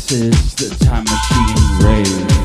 This is the Time Machine Rave.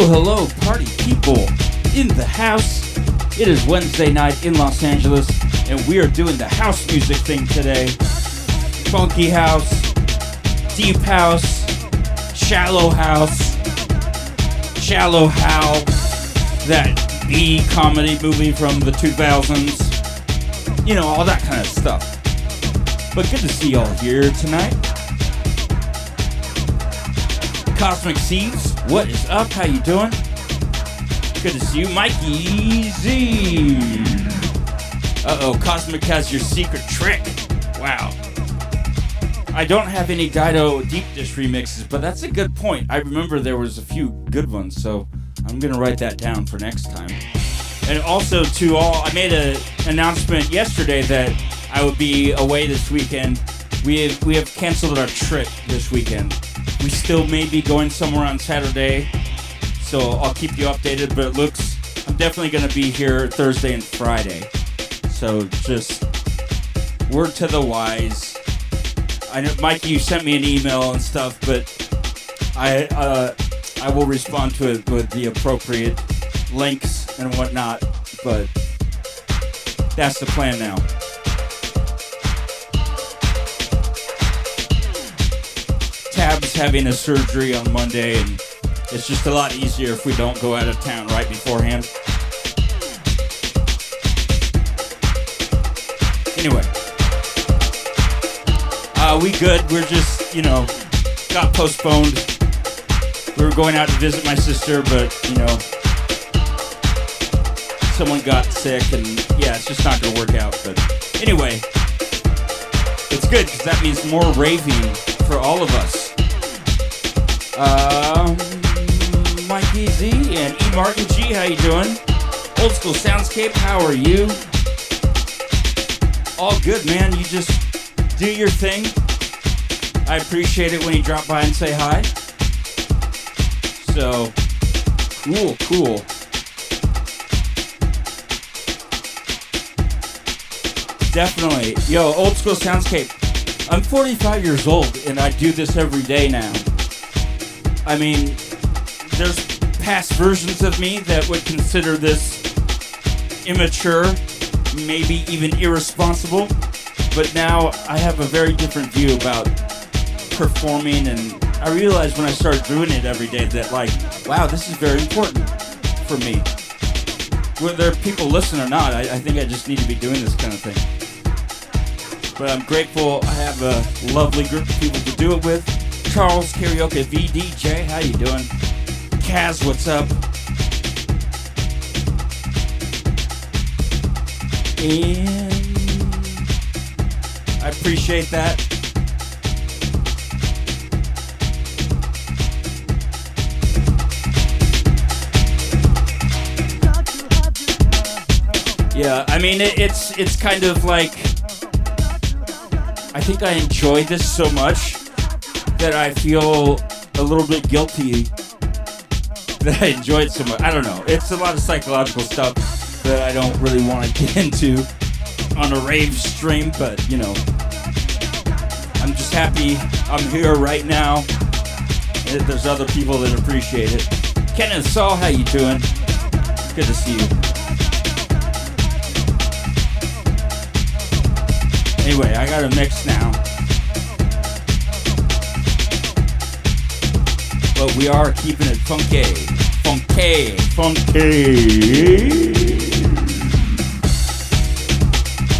Hello, party people in the house. It is Wednesday night in Los Angeles, and we are doing the house music thing today. Funky house, deep house, shallow house, shallow how, that B comedy movie from the 2000s. You know, all that kind of stuff. But good to see y'all here tonight. Cosmic Seeds, what is up? How you doing? Good to see you. Mikey Z. Uh-oh, Cosmic has your secret trick. Wow. I don't have any Dido Deep Dish remixes, but that's a good point. I remember there was a few good ones, so I'm going to write that down for next time. And also to all, I made an announcement yesterday that I would be away this weekend. We have canceled our trip this weekend. We still may be going somewhere on Saturday, so I'll keep you updated, but it looks, I'm definitely going to be here Thursday and Friday. So just word to the wise. I know, Mikey, you sent me an email and stuff, but I will respond to it with the appropriate links and whatnot, but that's the plan now. Tab's having a surgery on Monday, and it's just a lot easier if we don't go out of town right beforehand. Anyway, we good. We're just, got postponed. We were going out to visit my sister, but, someone got sick, and yeah, it's just not going to work out. But anyway, it's good because that means more raving for all of us. Mikey Z and E Martin G, how you doing? Old School Soundscape, how are you? All good, man. You just do your thing. I appreciate it when you drop by and say hi. So, cool. Definitely. Yo, Old School Soundscape. I'm 45 years old, and I do this every day now. I mean, there's past versions of me that would consider this immature, maybe even irresponsible, but now I have a very different view about performing, and I realized when I started doing it every day that, wow, this is very important for me. Whether people listen or not, I think I just need to be doing this kind of thing. But I'm grateful I have a lovely group of people to do it with. Charles Karaoke VDJ, how you doing? Kaz, what's up? And I appreciate that. Yeah, I mean, it's kind of like, I think I enjoy this so much that I feel a little bit guilty that I enjoyed so much. I don't know. It's a lot of psychological stuff that I don't really want to get into on a rave stream, but, I'm just happy I'm here right now. There's other people that appreciate it. Kenneth Saul, how you doing? Good to see you. Anyway, I got a mix now. But we are keeping it funky.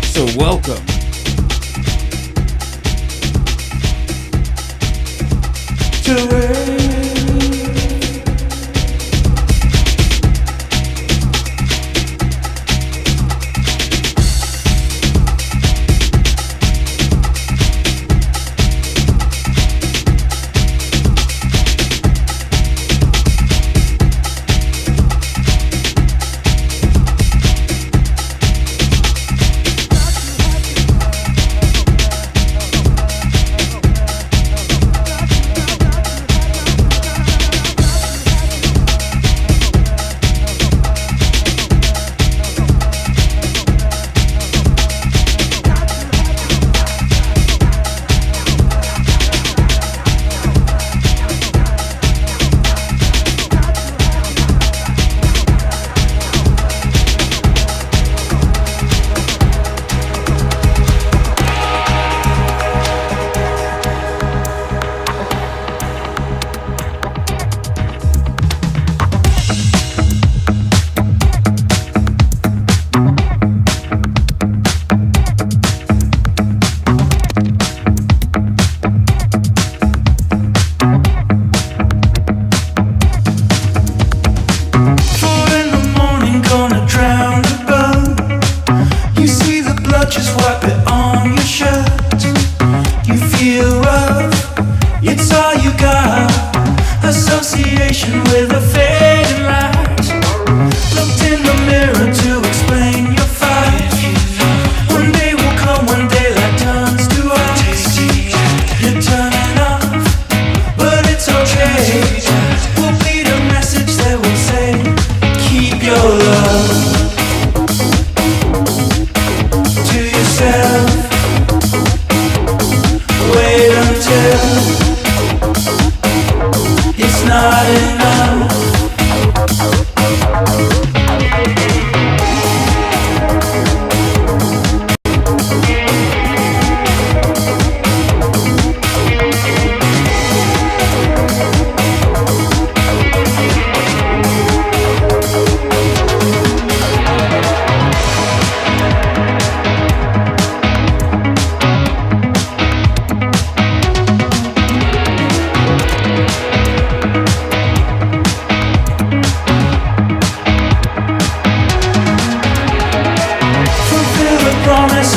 So welcome to it.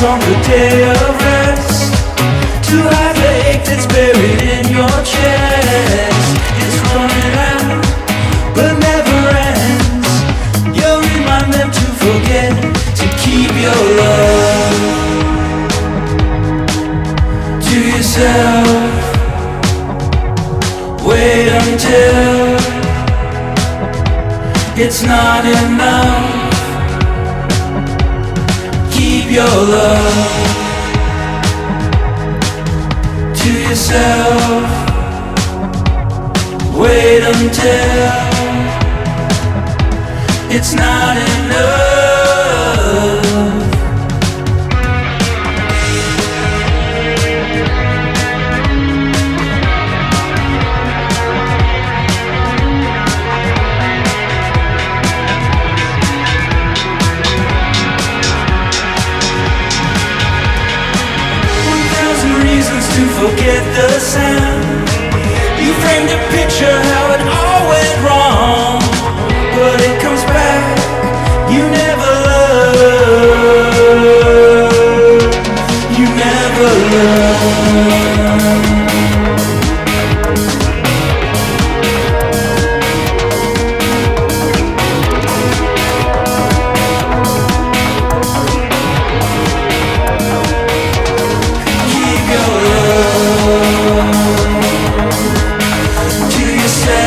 on the day of rest, to hide the ache that's buried in your chest. It's running out, but never ends. You'll remind them to forget to keep your love to yourself. Wait until it's not enough. Keep your love to yourself. Wait until it's not enough. 1,000 reasons to forget the sound. You framed a picture how it all went wrong, but it comes back. You never loved. You never loved. Keep your love to yourself.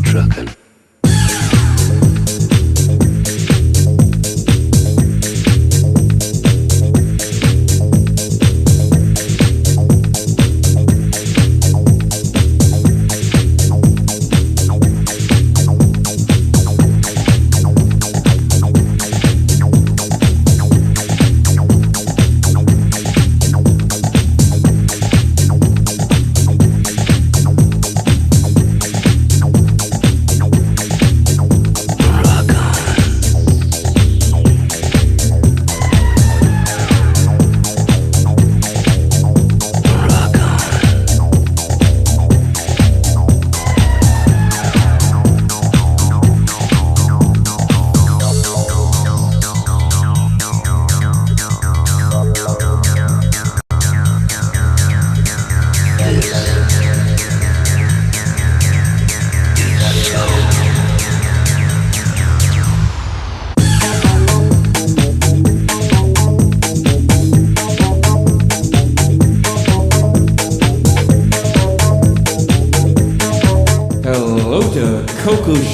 truckin'.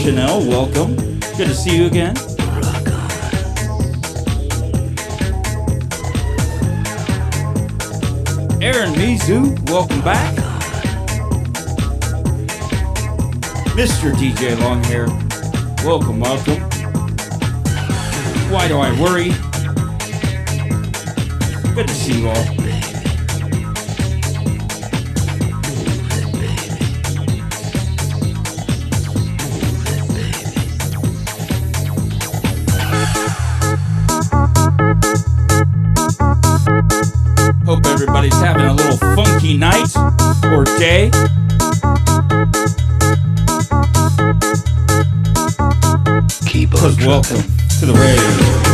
Chanel, welcome. Good to see you again. Aaron Mizu, welcome back. Mr. DJ Longhair, welcome, welcome. Why do I worry? Good to see you all. Hope everybody's having a little funky night or day. Keep on truckin'. Welcome to the radio.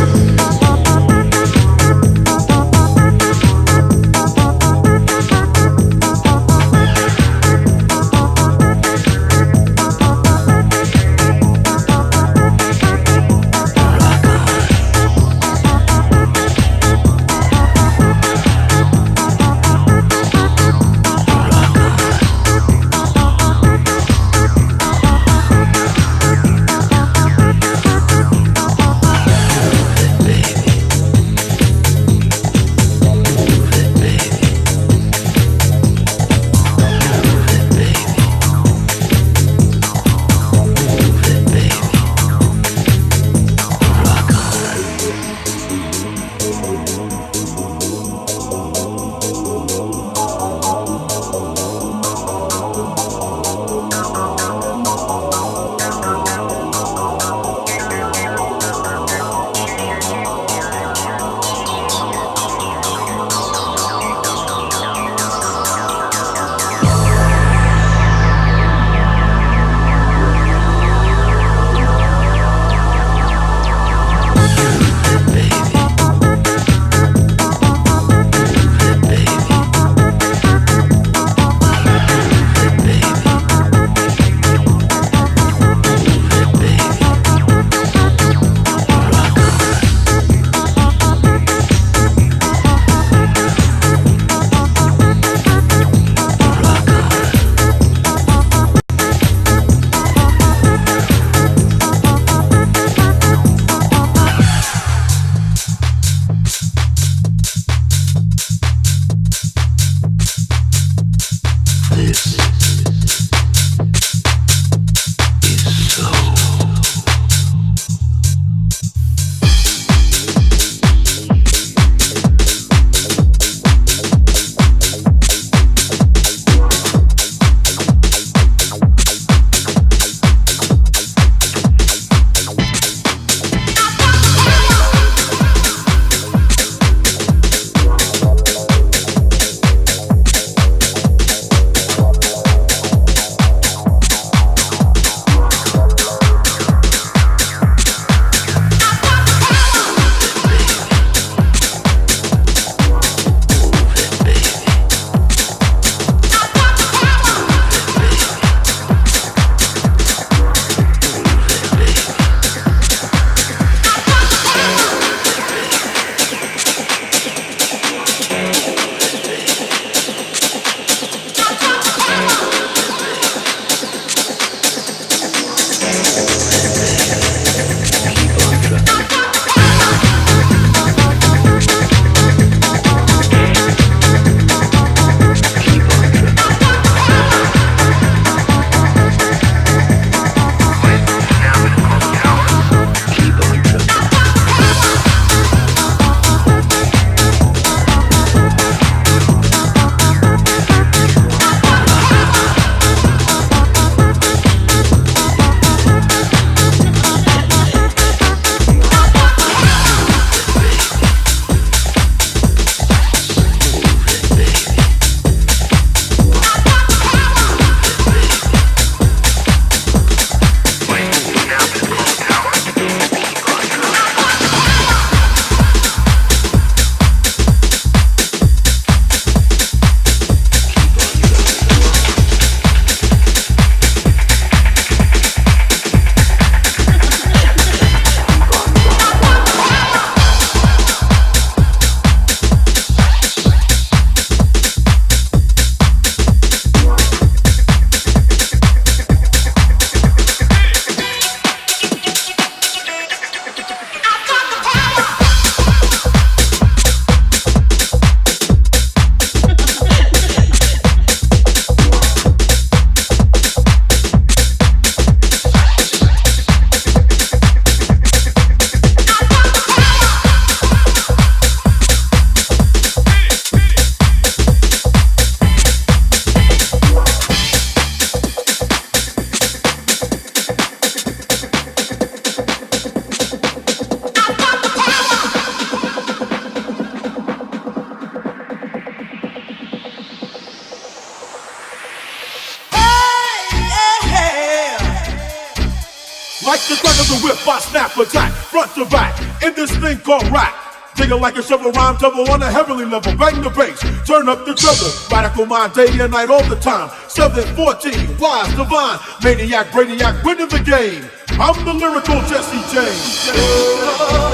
Like the crack of the whip, I snap attack, front to back, in this thing called rap. Dig it like a shovel, rhyme double on a heavenly level. Bang the bass, turn up the treble. Radical mind, day and night, all the time. 714, wise, divine, maniac, brainiac, winning the game. I'm the lyrical Jesse James.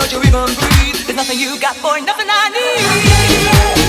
before you even breathe. There's nothing you got, boy, nothing I need.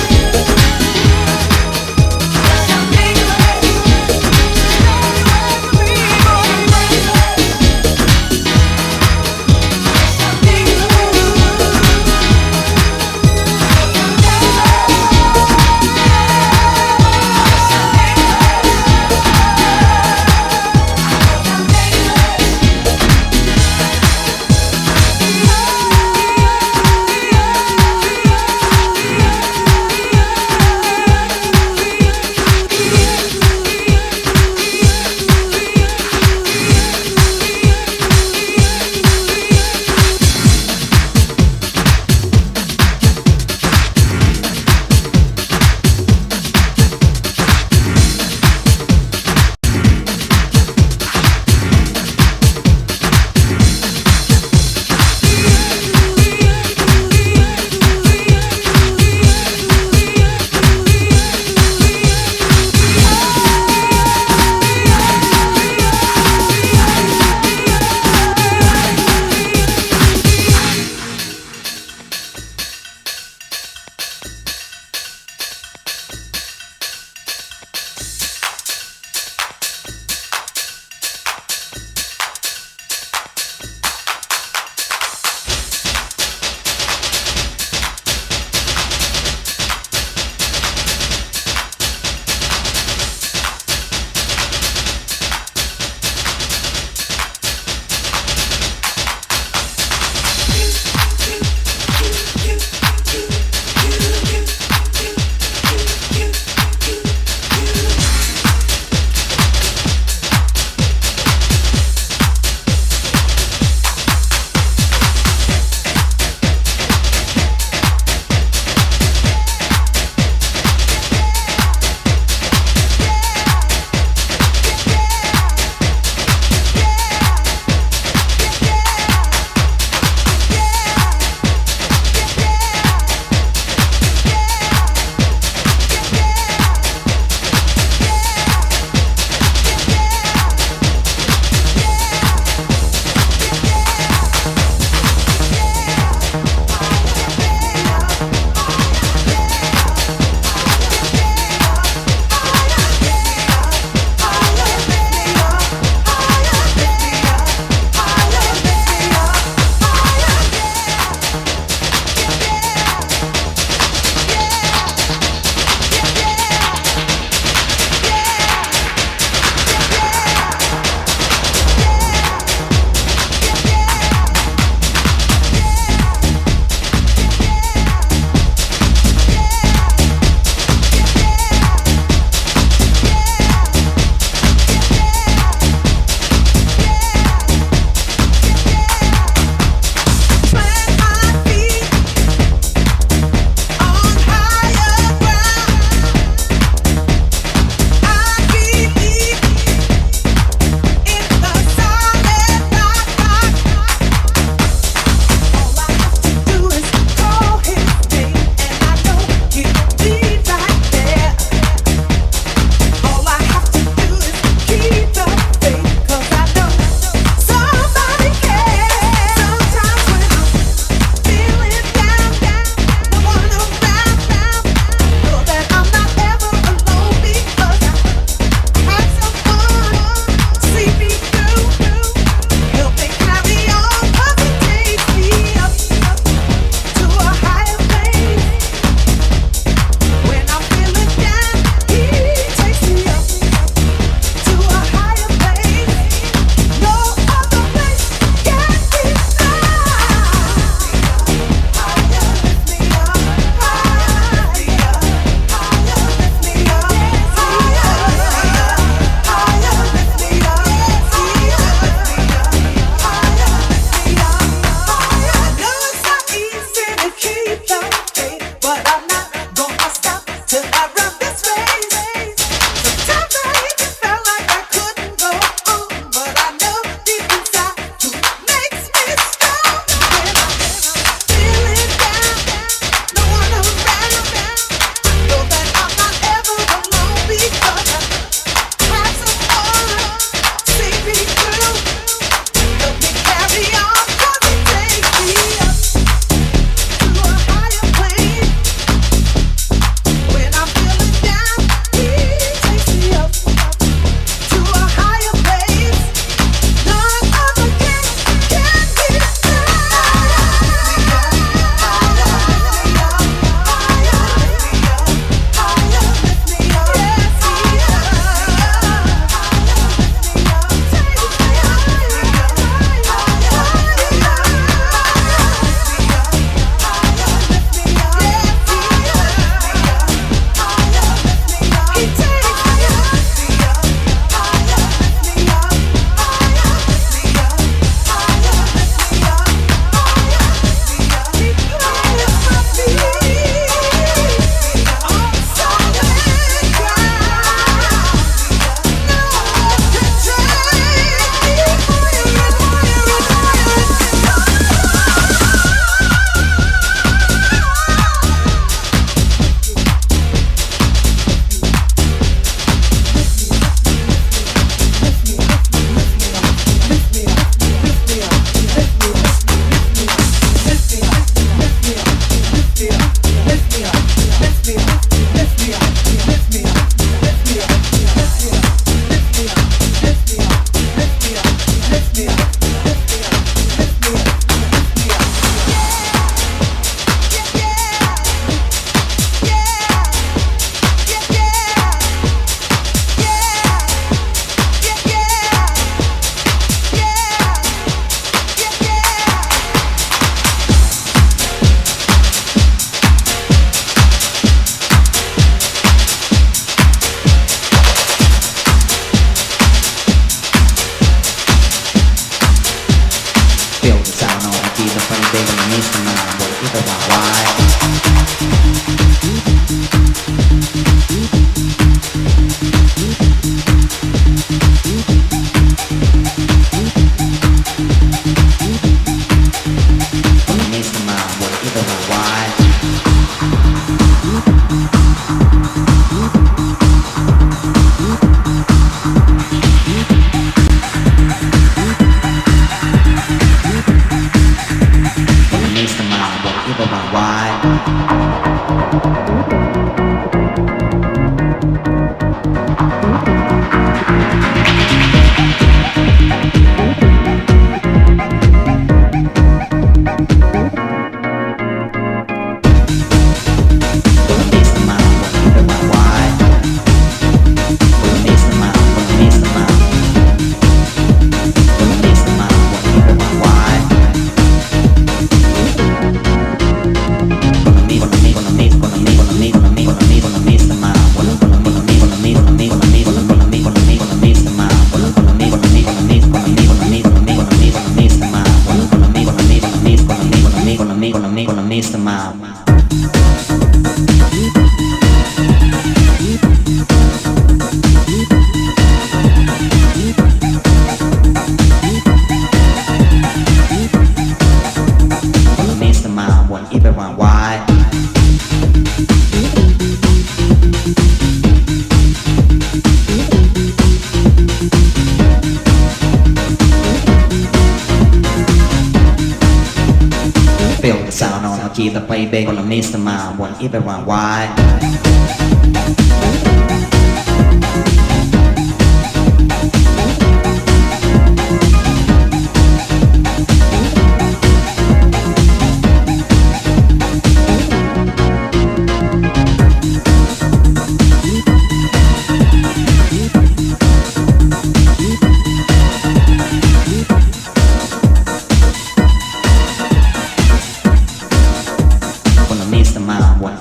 Keep the playback on the Mr. Man, want everyone wide.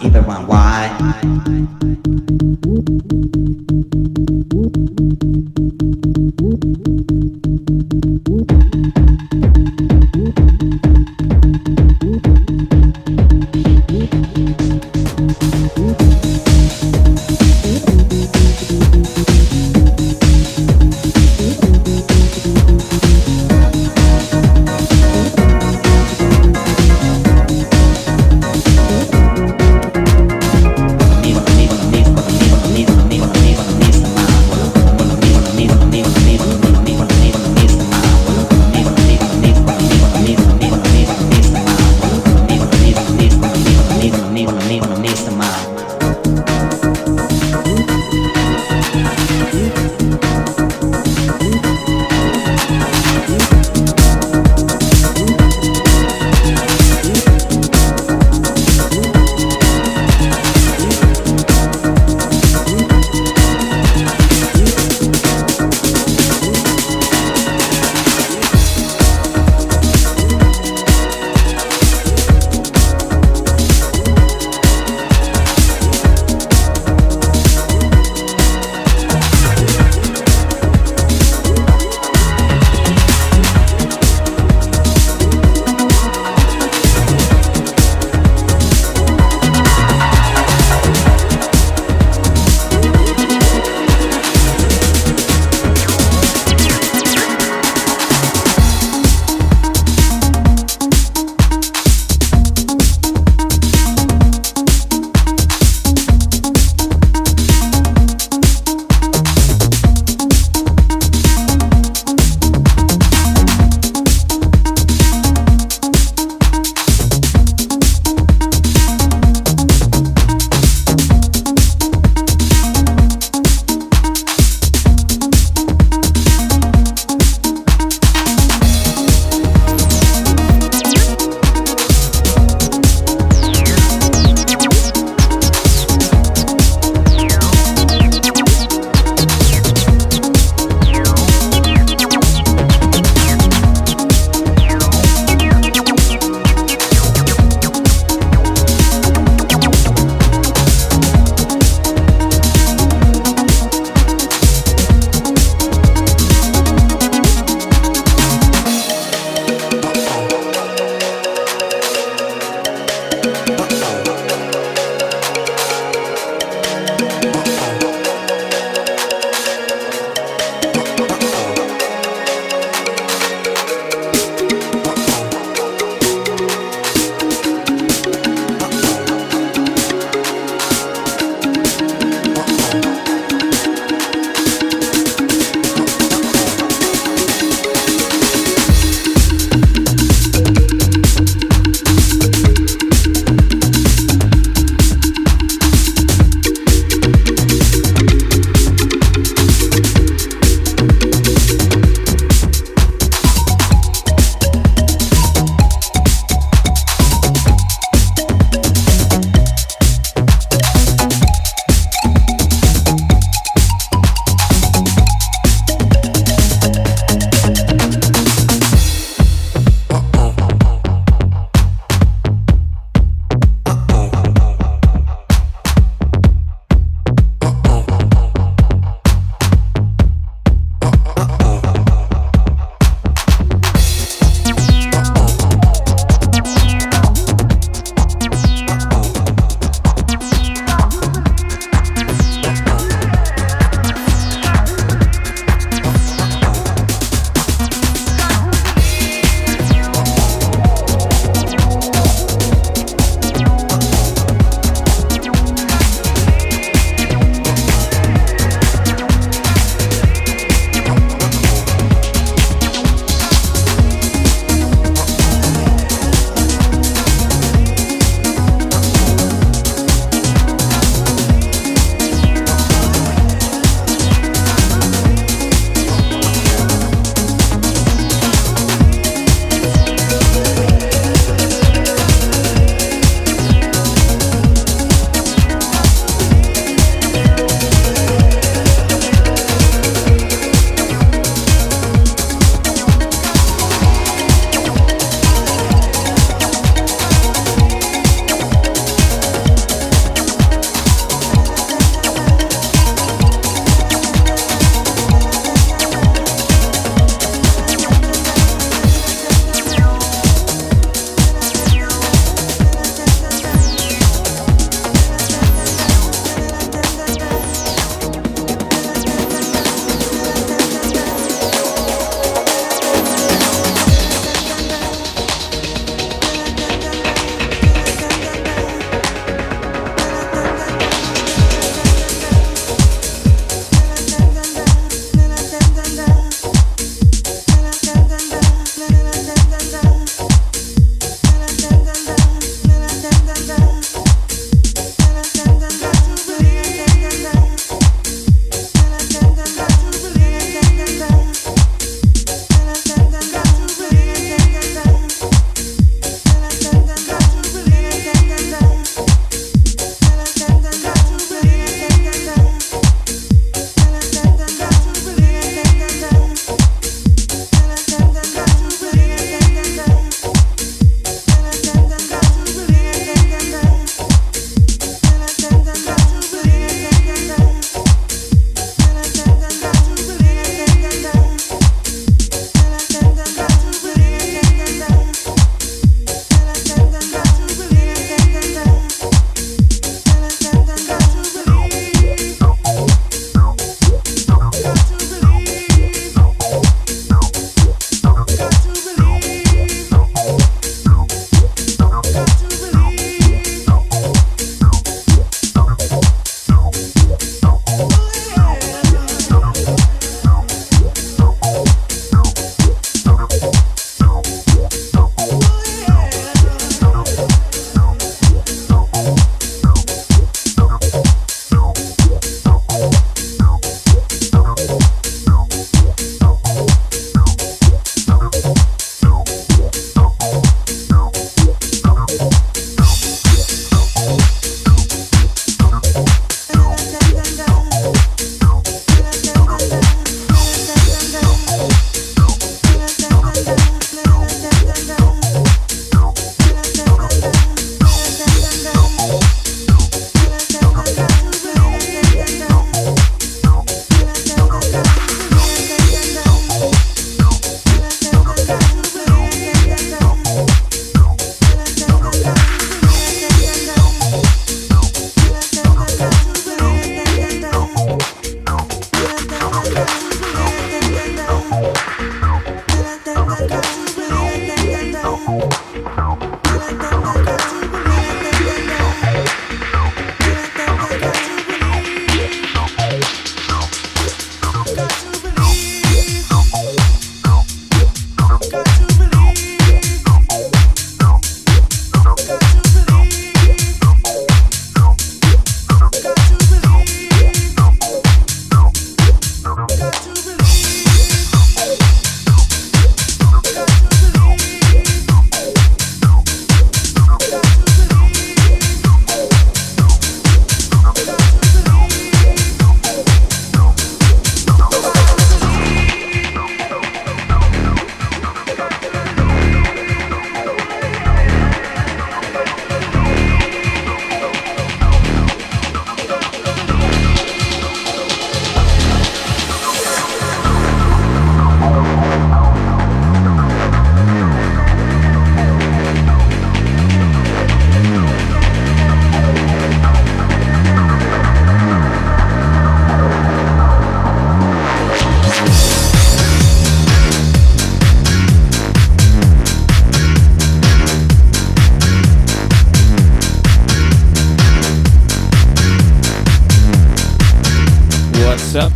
Everyone wide.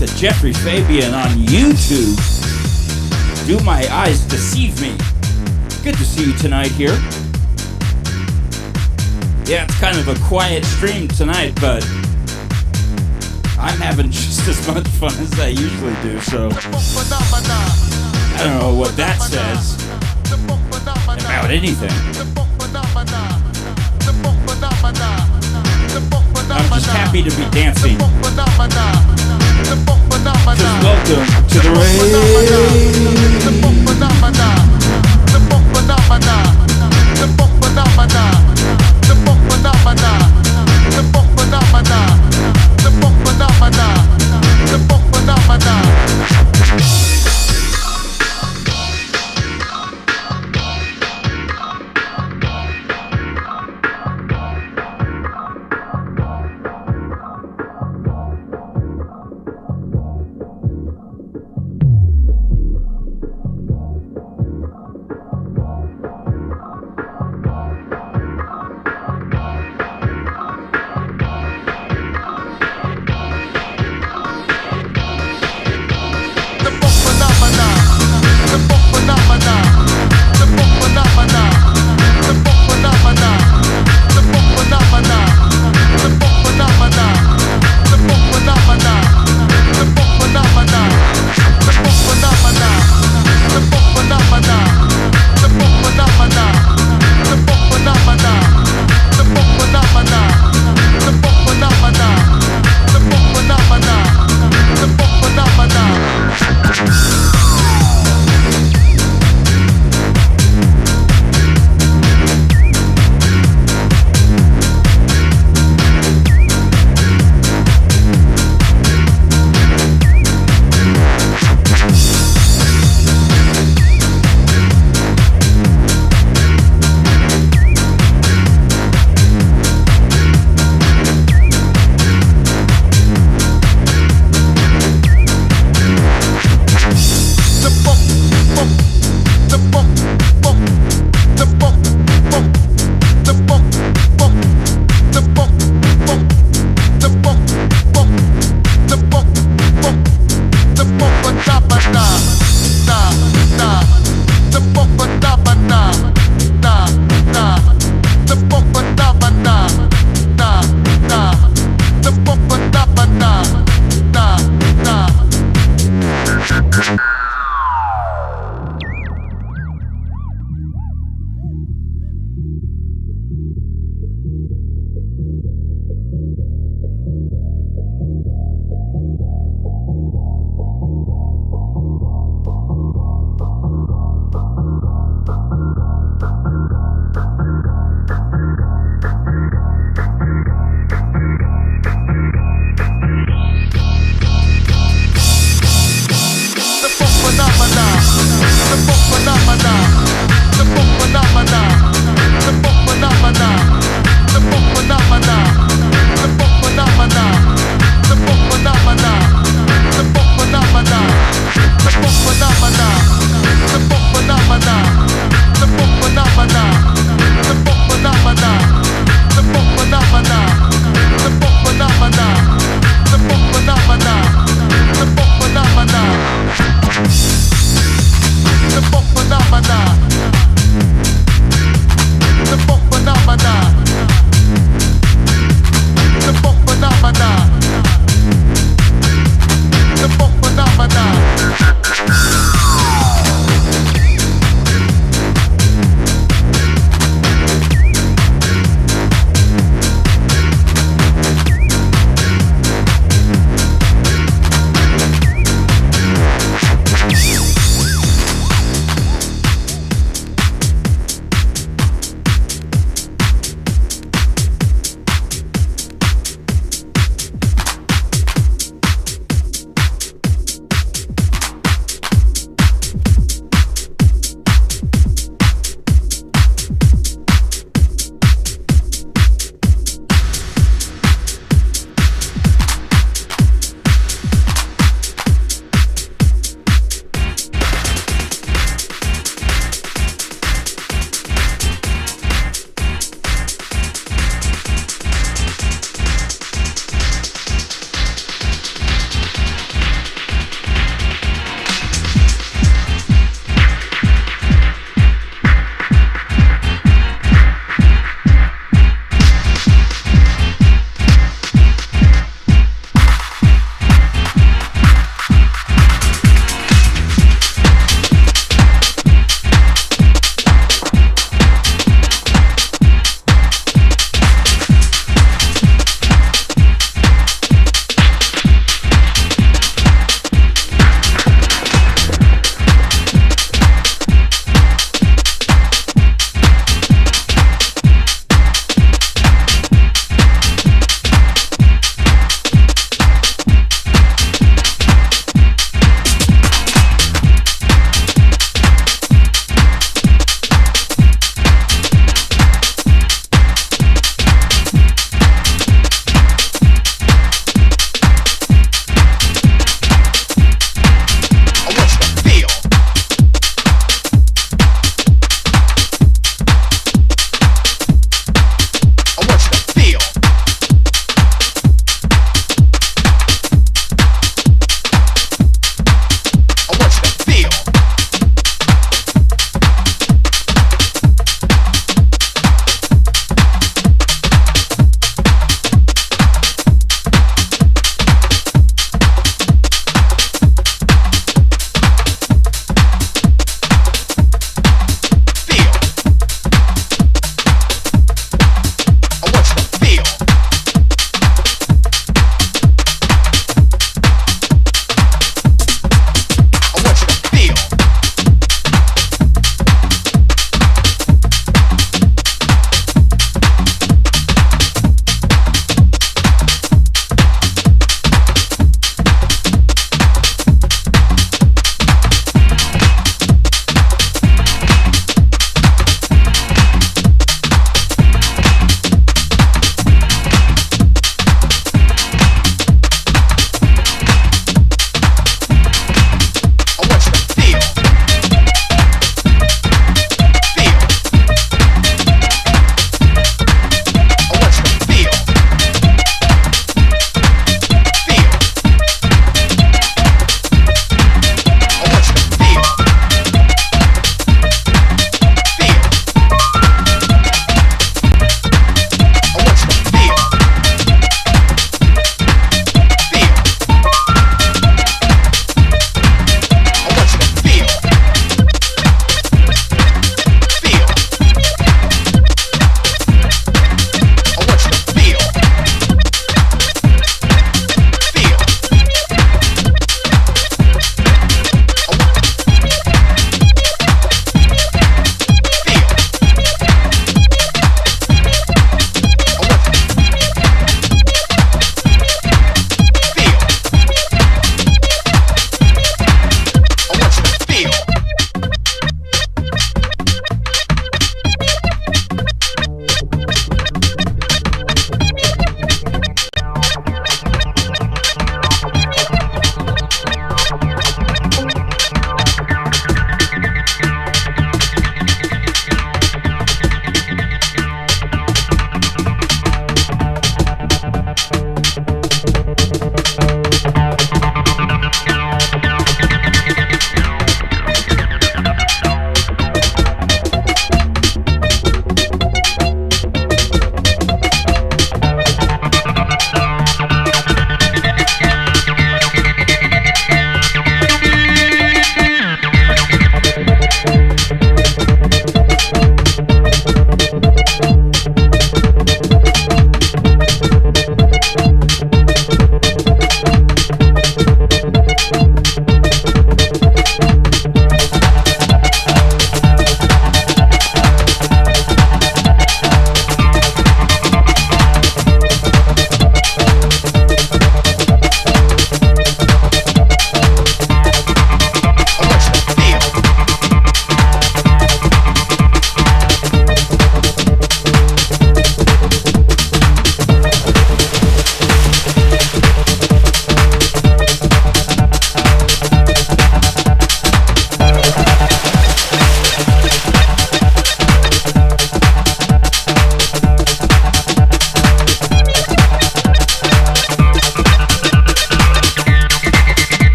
to Jeffrey Fabian on YouTube. Do my eyes deceive me? Good to see you tonight here. Yeah, it's kind of a quiet stream tonight, but I'm having just as much fun as I usually do, so I don't know what that says about anything. I'm just happy to be dancing. Just welcome to the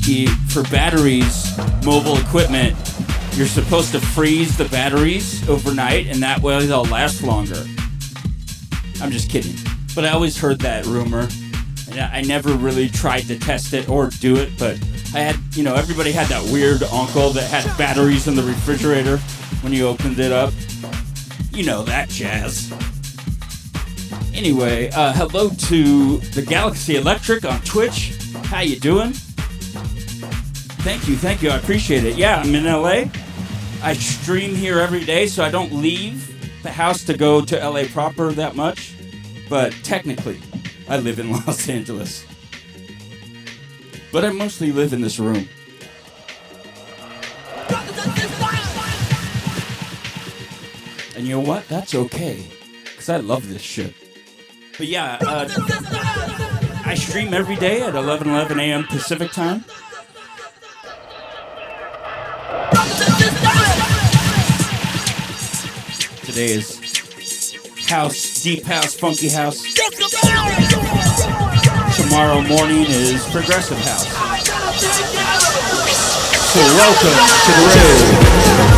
Mikey, for batteries, mobile equipment, you're supposed to freeze the batteries overnight, and that way they'll last longer. I'm just kidding. But I always heard that rumor, and I never really tried to test it or do it, but I had, everybody had that weird uncle that had batteries in the refrigerator when you opened it up. You know that jazz. Anyway, hello to the Galaxy Electric on Twitch. How you doing? Thank you, I appreciate it. Yeah, I'm in LA. I stream here every day, so I don't leave the house to go to LA proper that much. But technically, I live in Los Angeles. But I mostly live in this room. And you know what? That's okay. Because I love this shit. But yeah, I stream every day at 11 a.m. Pacific time. Today is house, deep house, funky house. Tomorrow morning is progressive house. So welcome to the rave.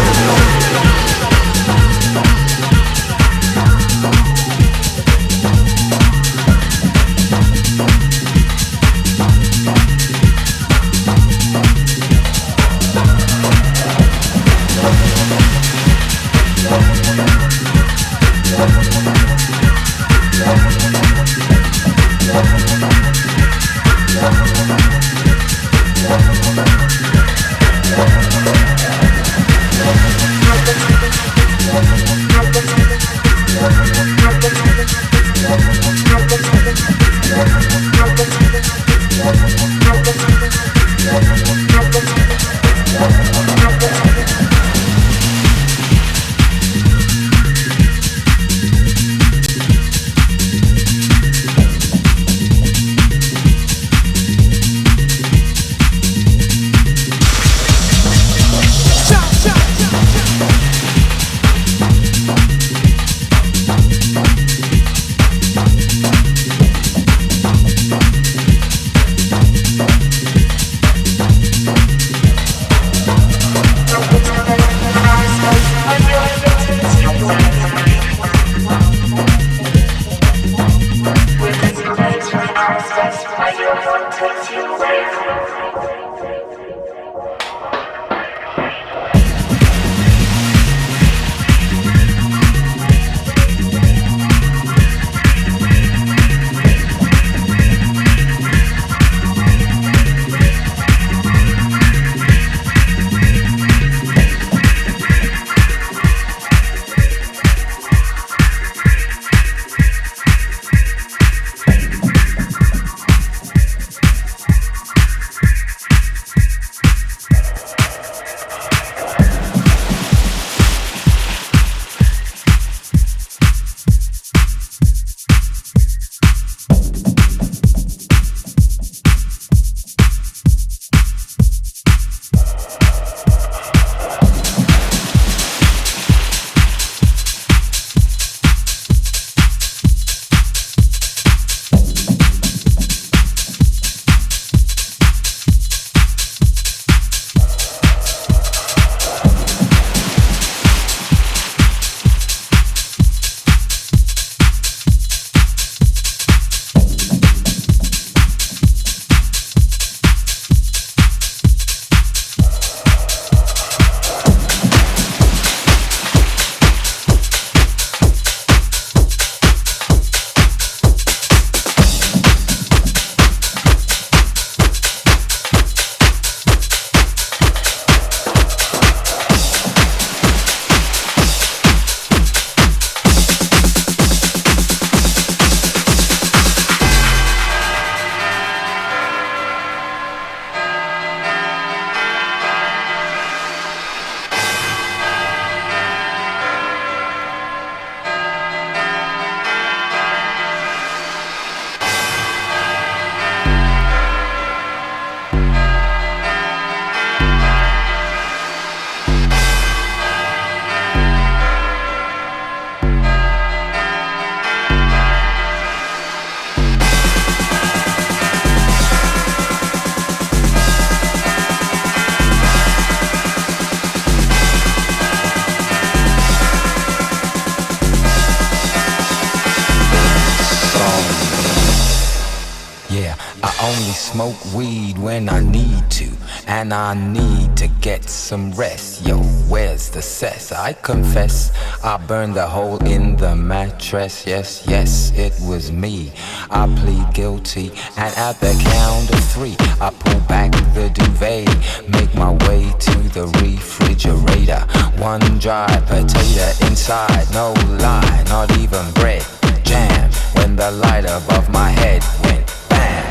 I only smoke weed when I need to, and I need to get some rest. Yo, where's the cess? I confess, I burned a hole in the mattress. Yes, yes, it was me. I plead guilty, and at the count of 3, I pull back the duvet, make my way to the refrigerator. One dry potato inside, no lie, not even bread. Jam when the light above my head went bam.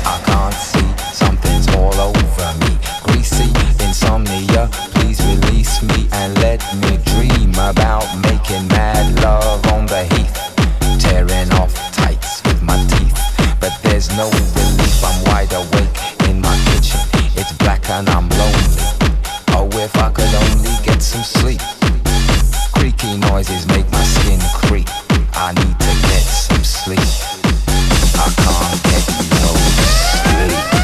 I can't see, something's all over me. Greasy insomnia, please release me and let me dream about making mad love on the heath, tearing off tights with my teeth. But there's no relief, I'm wide awake in my kitchen. It's black and I'm lonely. Oh, if I could only get some sleep. Creaky noises make my skin creep. I need to get some sleep. I can't get no sleep.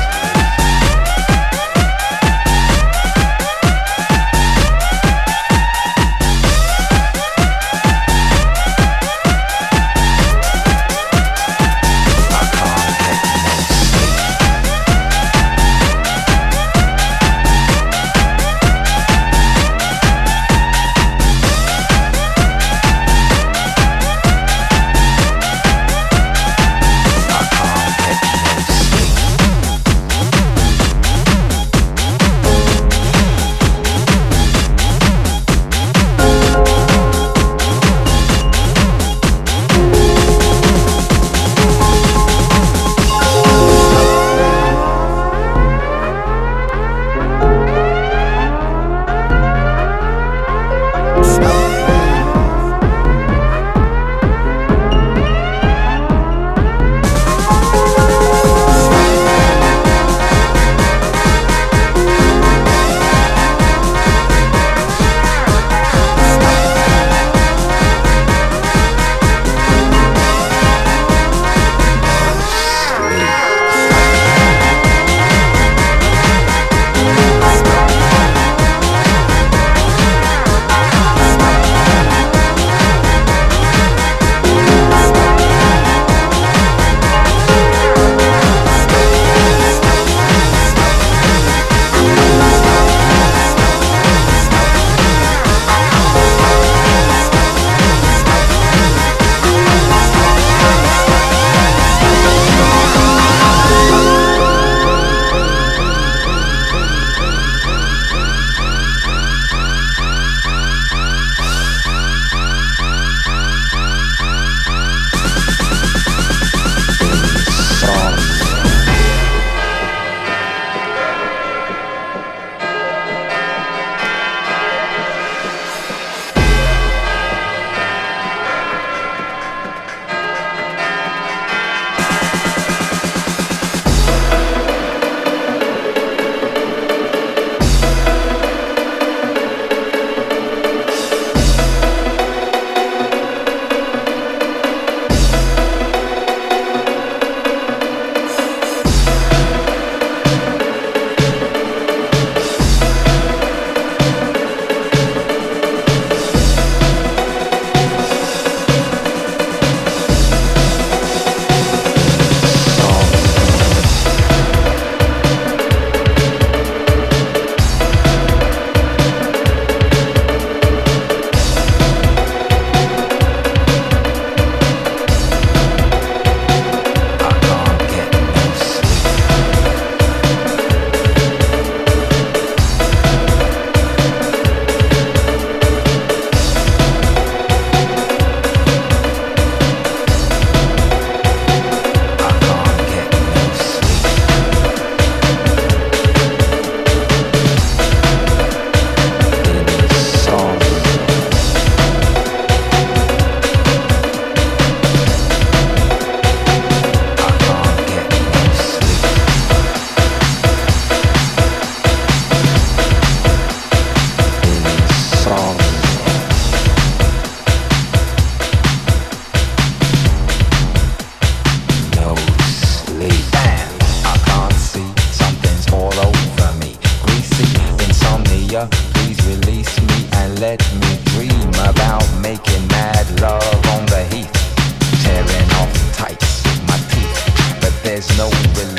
let me dream about making mad love on the heath, tearing off tights with my teeth, but there's no relief.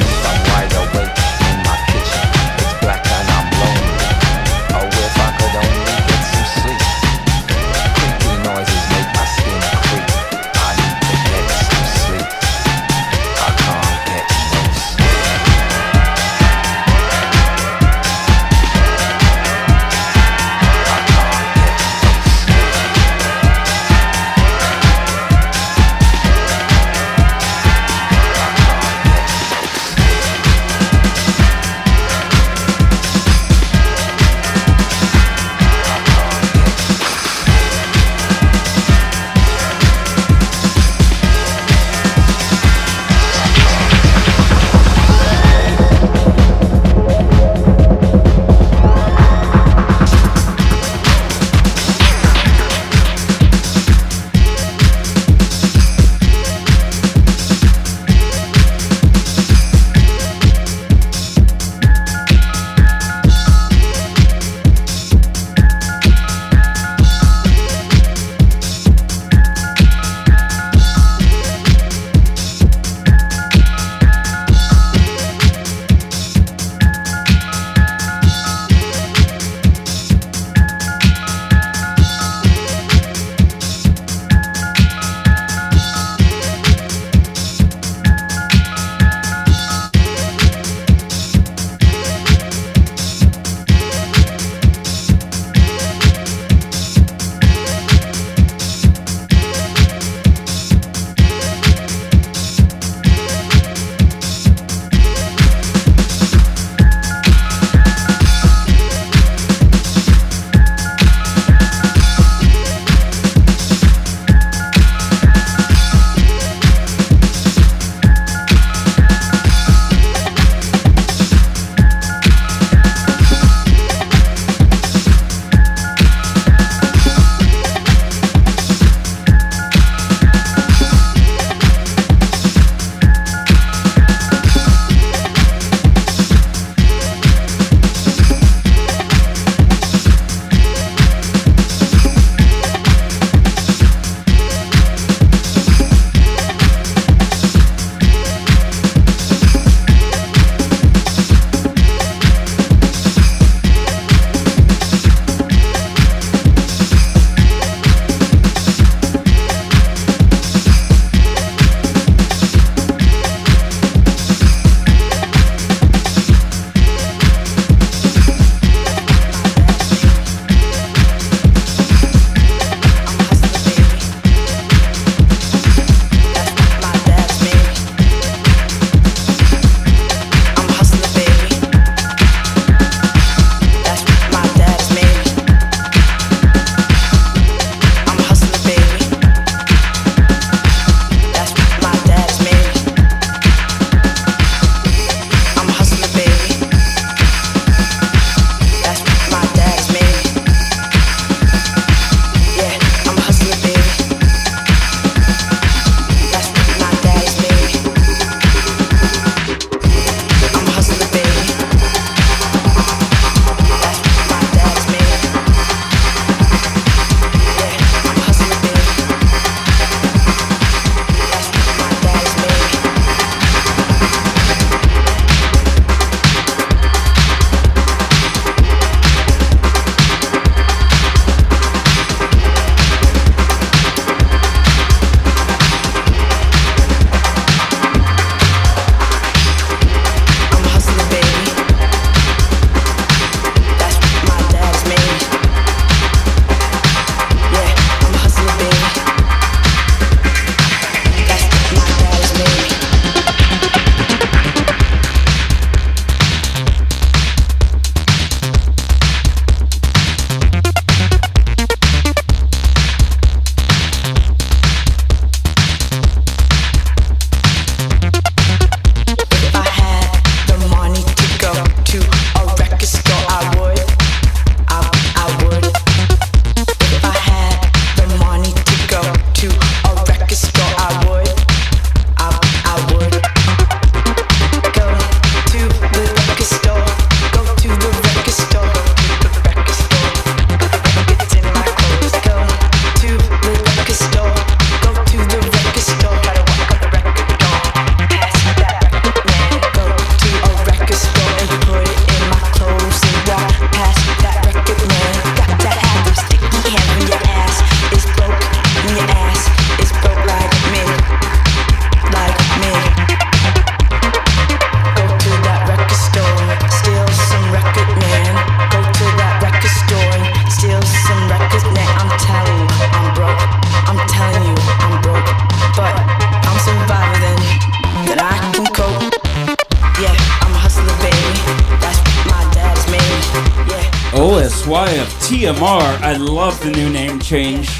Y of TMR. I love the new name change.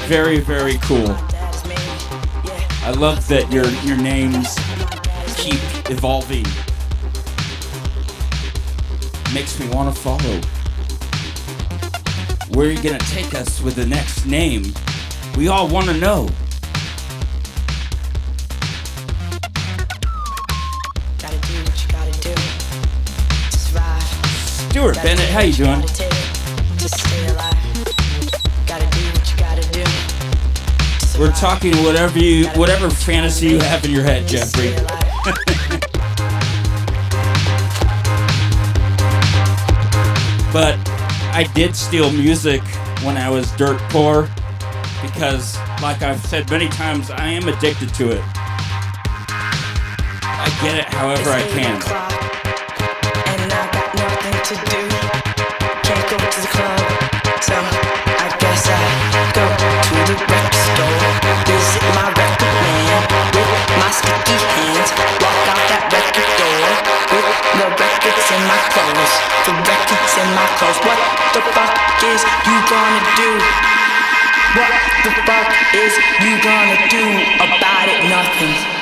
Very, very cool. I love that your names keep evolving. Makes me want to follow. Where are you gonna take us with the next name? We all want to know. Gotta do what you gotta do to survive. Stuart Bennett, how you doing? To stay alive. Gotta do what you gotta do. We're talking whatever fantasy you have in your head, Jeffrey. But I did steal music when I was dirt poor because, like I've said many times, I am addicted to it. I get it however I can. And I got nothing to do. Can't go to the club, so I guess I go to the record store. Visit my record man with my sticky hands. Walk out that record door with the records in my clothes. The records in my clothes. What the fuck is you gonna do? What the fuck is you gonna do about it? Nothing.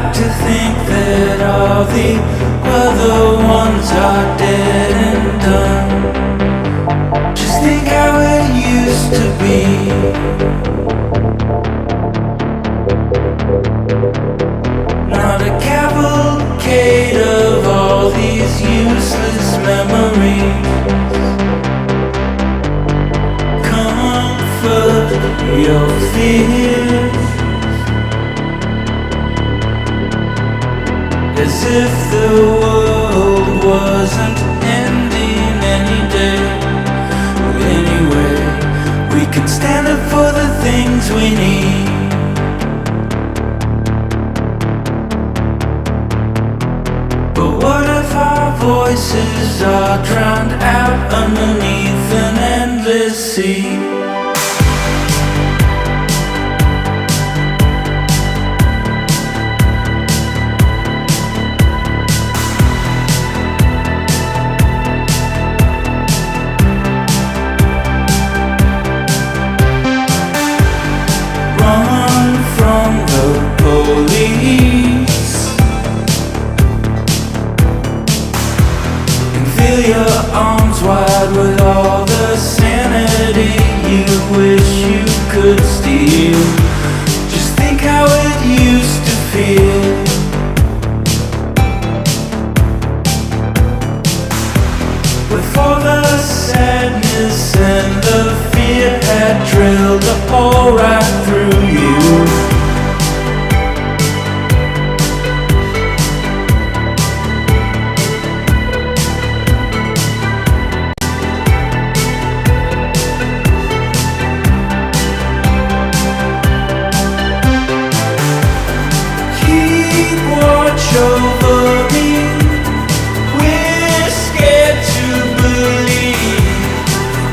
like to think that all the other ones are dead and done. Just think how it used to be. Not a cavalcade of all these useless memories. Comfort your fears, as if the world wasn't ending any day. Anyway, we can stand up for the things we need. But what if our voices are drowned out underneath an endless sea? Run from the police and feel your arms wide with all the sanity you wish you could steal. Just think how it used to feel. Before the sadness and the fear had drilled a hole right through you. Keep watch over me. We're scared to believe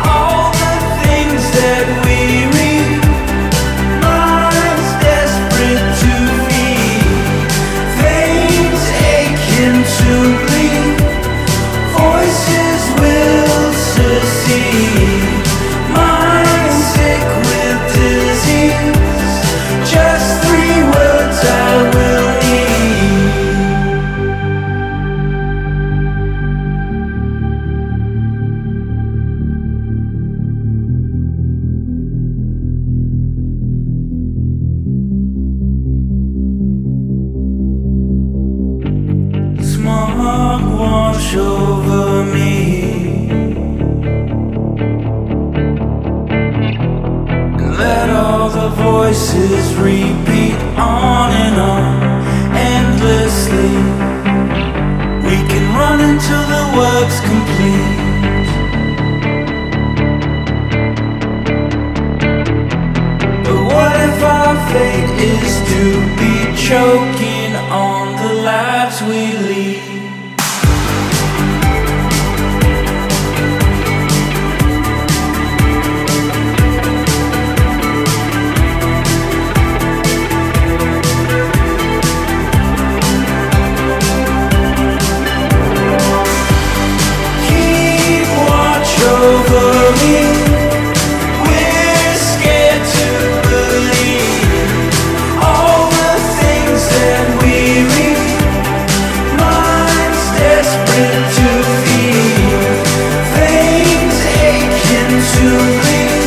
all the things that we read. Minds desperate to feed, veins aching to bleed. Voices will secede, minds sick with disease. Just 3 words I will need. Smog wash over me. And let all the voices repeat on and on, endlessly. We can run until the work's complete. But what if our fate is to be choking on the lives we lead? Keep watch over me. We're scared to believe all the things that we read. Minds desperate to feed, veins aching to bleed.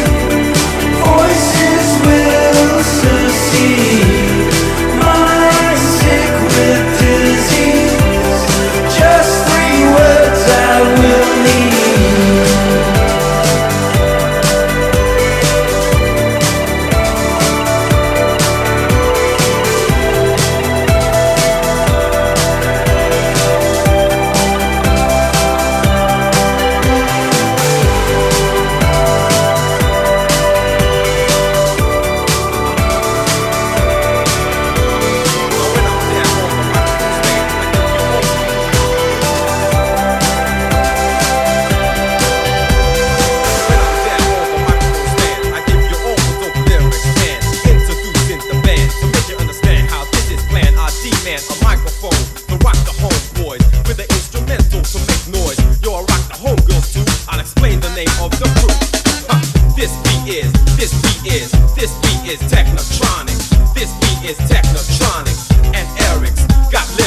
Voices will secede, minds sick with disease. Just 3 words I will need. This beat is Technotronics. This beat is Technotronics. And Eric's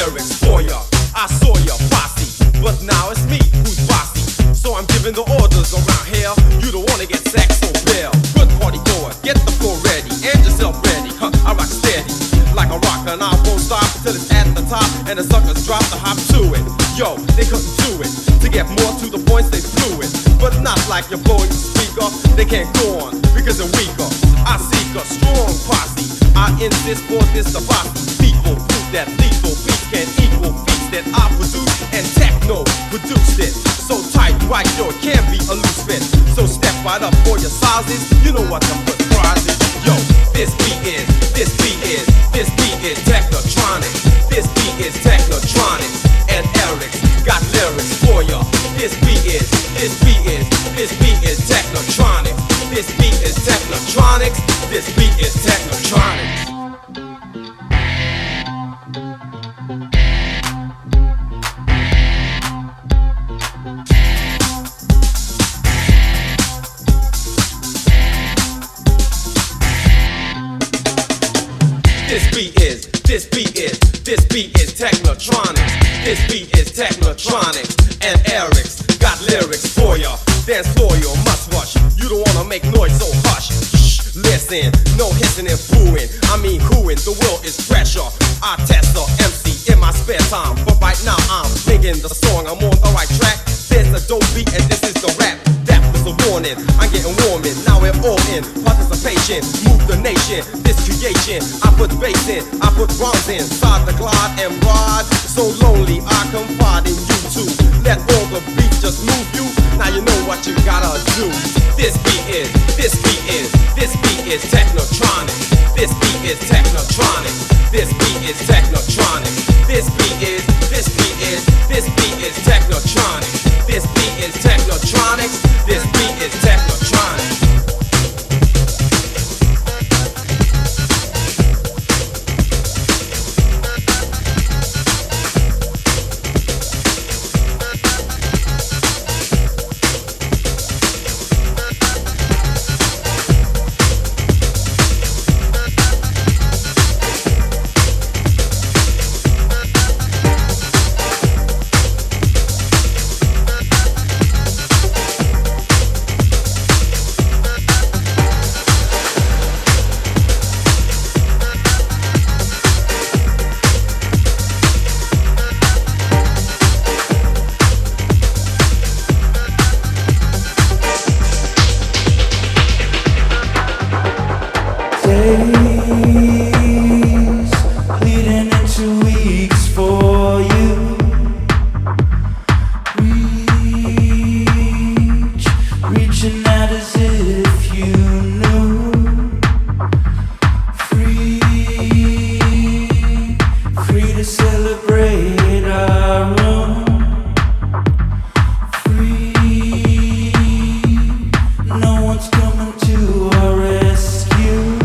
lyrics for ya. I saw ya posse, but now it's me who's bossy. So I'm giving the orders around here. You don't wanna get sex, so bail. Good party goer, get the floor ready and yourself ready. I rock steady like a rocker, and I won't stop till it's at the top and the suckers drop the hop to it. Yo, they couldn't do it. To get more to the points, they flew it, but not like you're blowing the speaker. They can't go on because they're weaker. I seek a strong posse. I insist for this to bossy people prove that lethal beats can equal beats that I produce, and Techno produced it. So tight, right, yo, it can't be a loose fit. So step right up for your sizes. You know what to put prizes. Yo, this beat is Technotronic. This beat is Technotronic, and Eric's got lyrics for ya. This beat is Technotronic. This beat is Technotronics. This beat is Technotronics. This beat is Technotronics. This beat is Technotronics, and Eric's got lyrics for ya. Dance floor, you must rush. You don't wanna make noise, so hush. Shh, listen, no hissing and booing. I mean hooing, the will is pressure. I test the MC in my spare time, but right now I'm singing the song. I'm on the right track. There's a dope beat, and this is the rap. That was the warning. I'm getting warming. Now we're all in participation. Move the nation. This creation. I put bass in. I put rhymes inside the glide and ride. So lonely, I confide in you too. Let all the beats just move you. Now you know what you gotta do. This beat is Technotronic. This beat is Technotronic. This beat is Technotronic. This beat is Technotronic. This beat is Technotronics. This beat is Technotronic. Leading into weeks for you. Reaching out as if you knew. Free to celebrate our room. No one's coming to our rescue.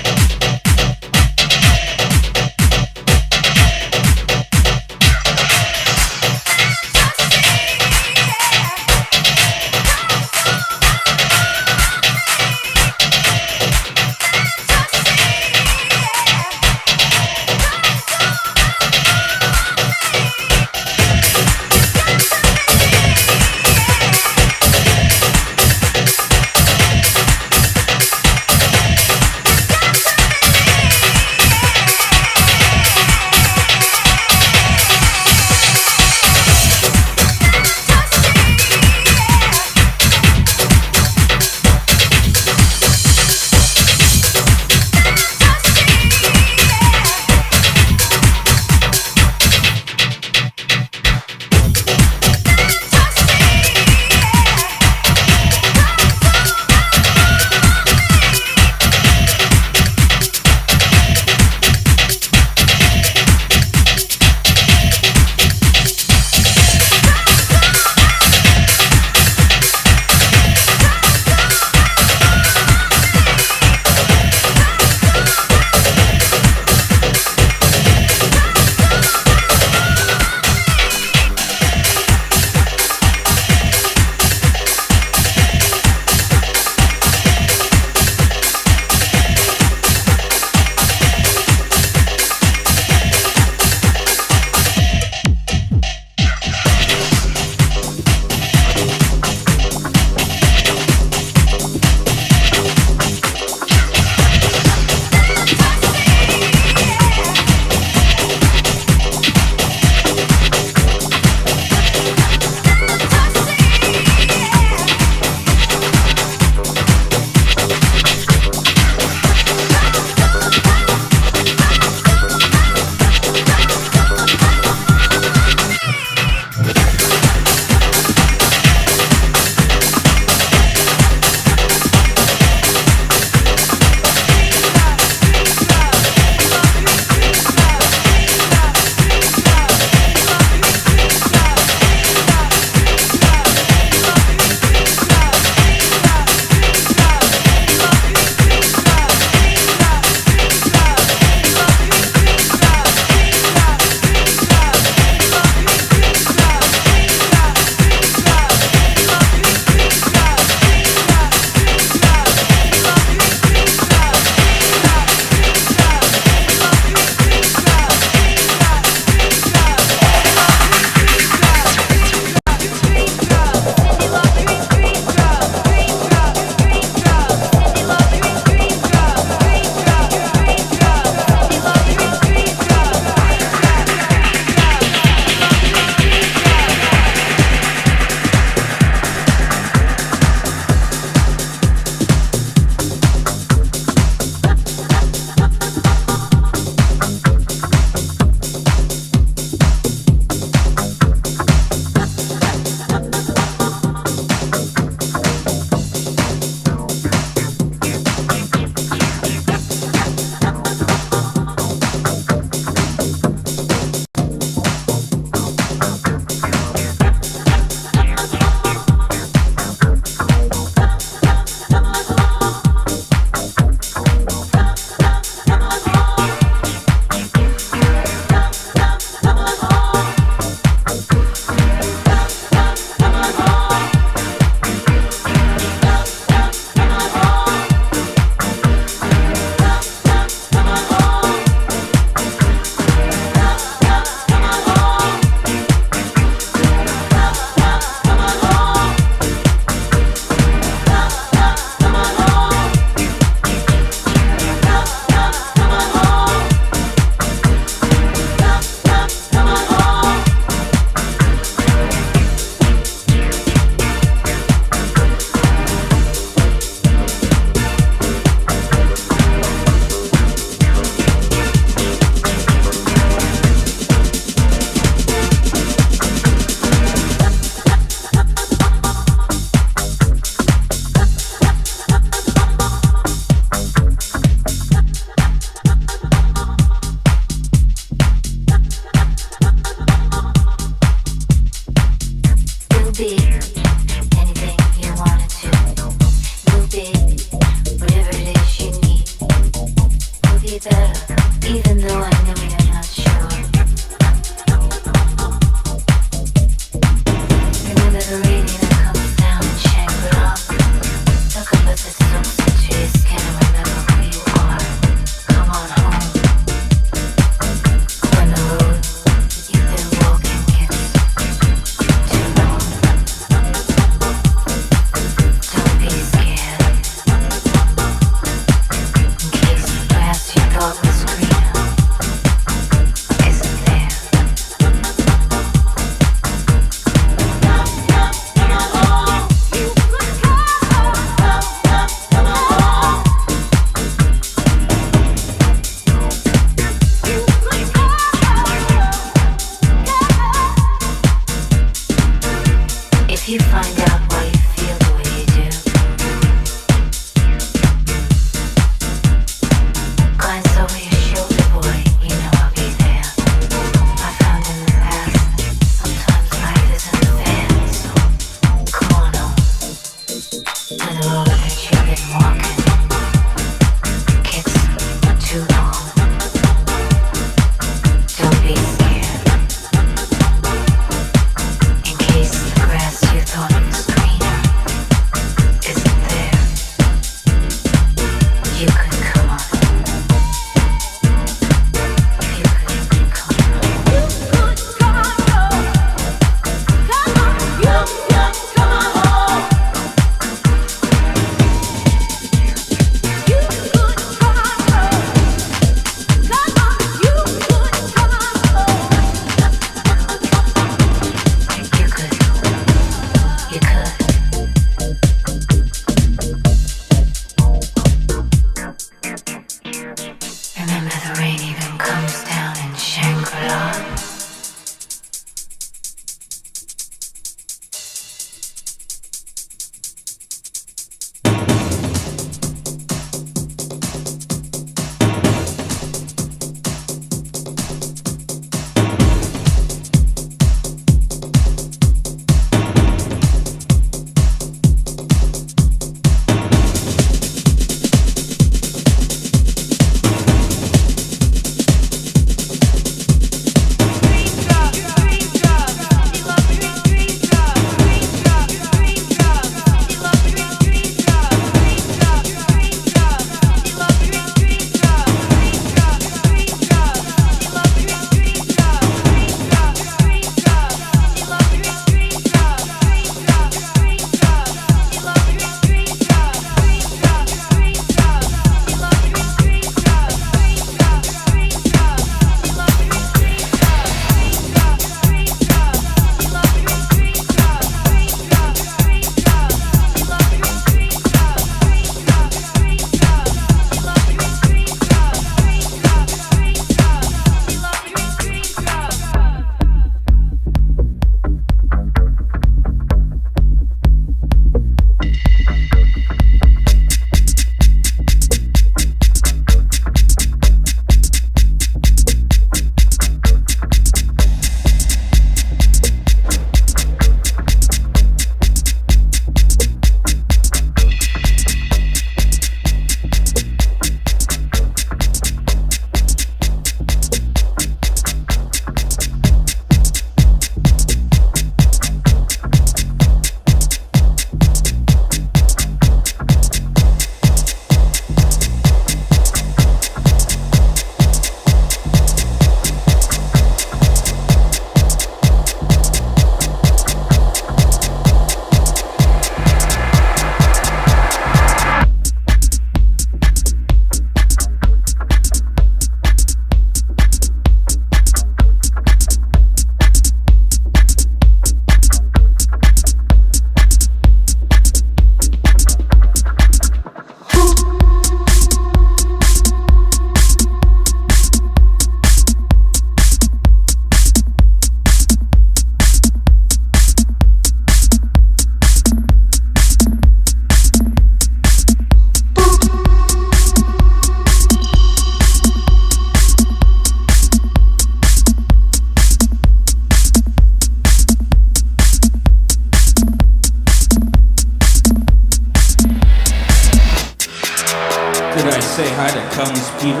say hi to Cummins Peter.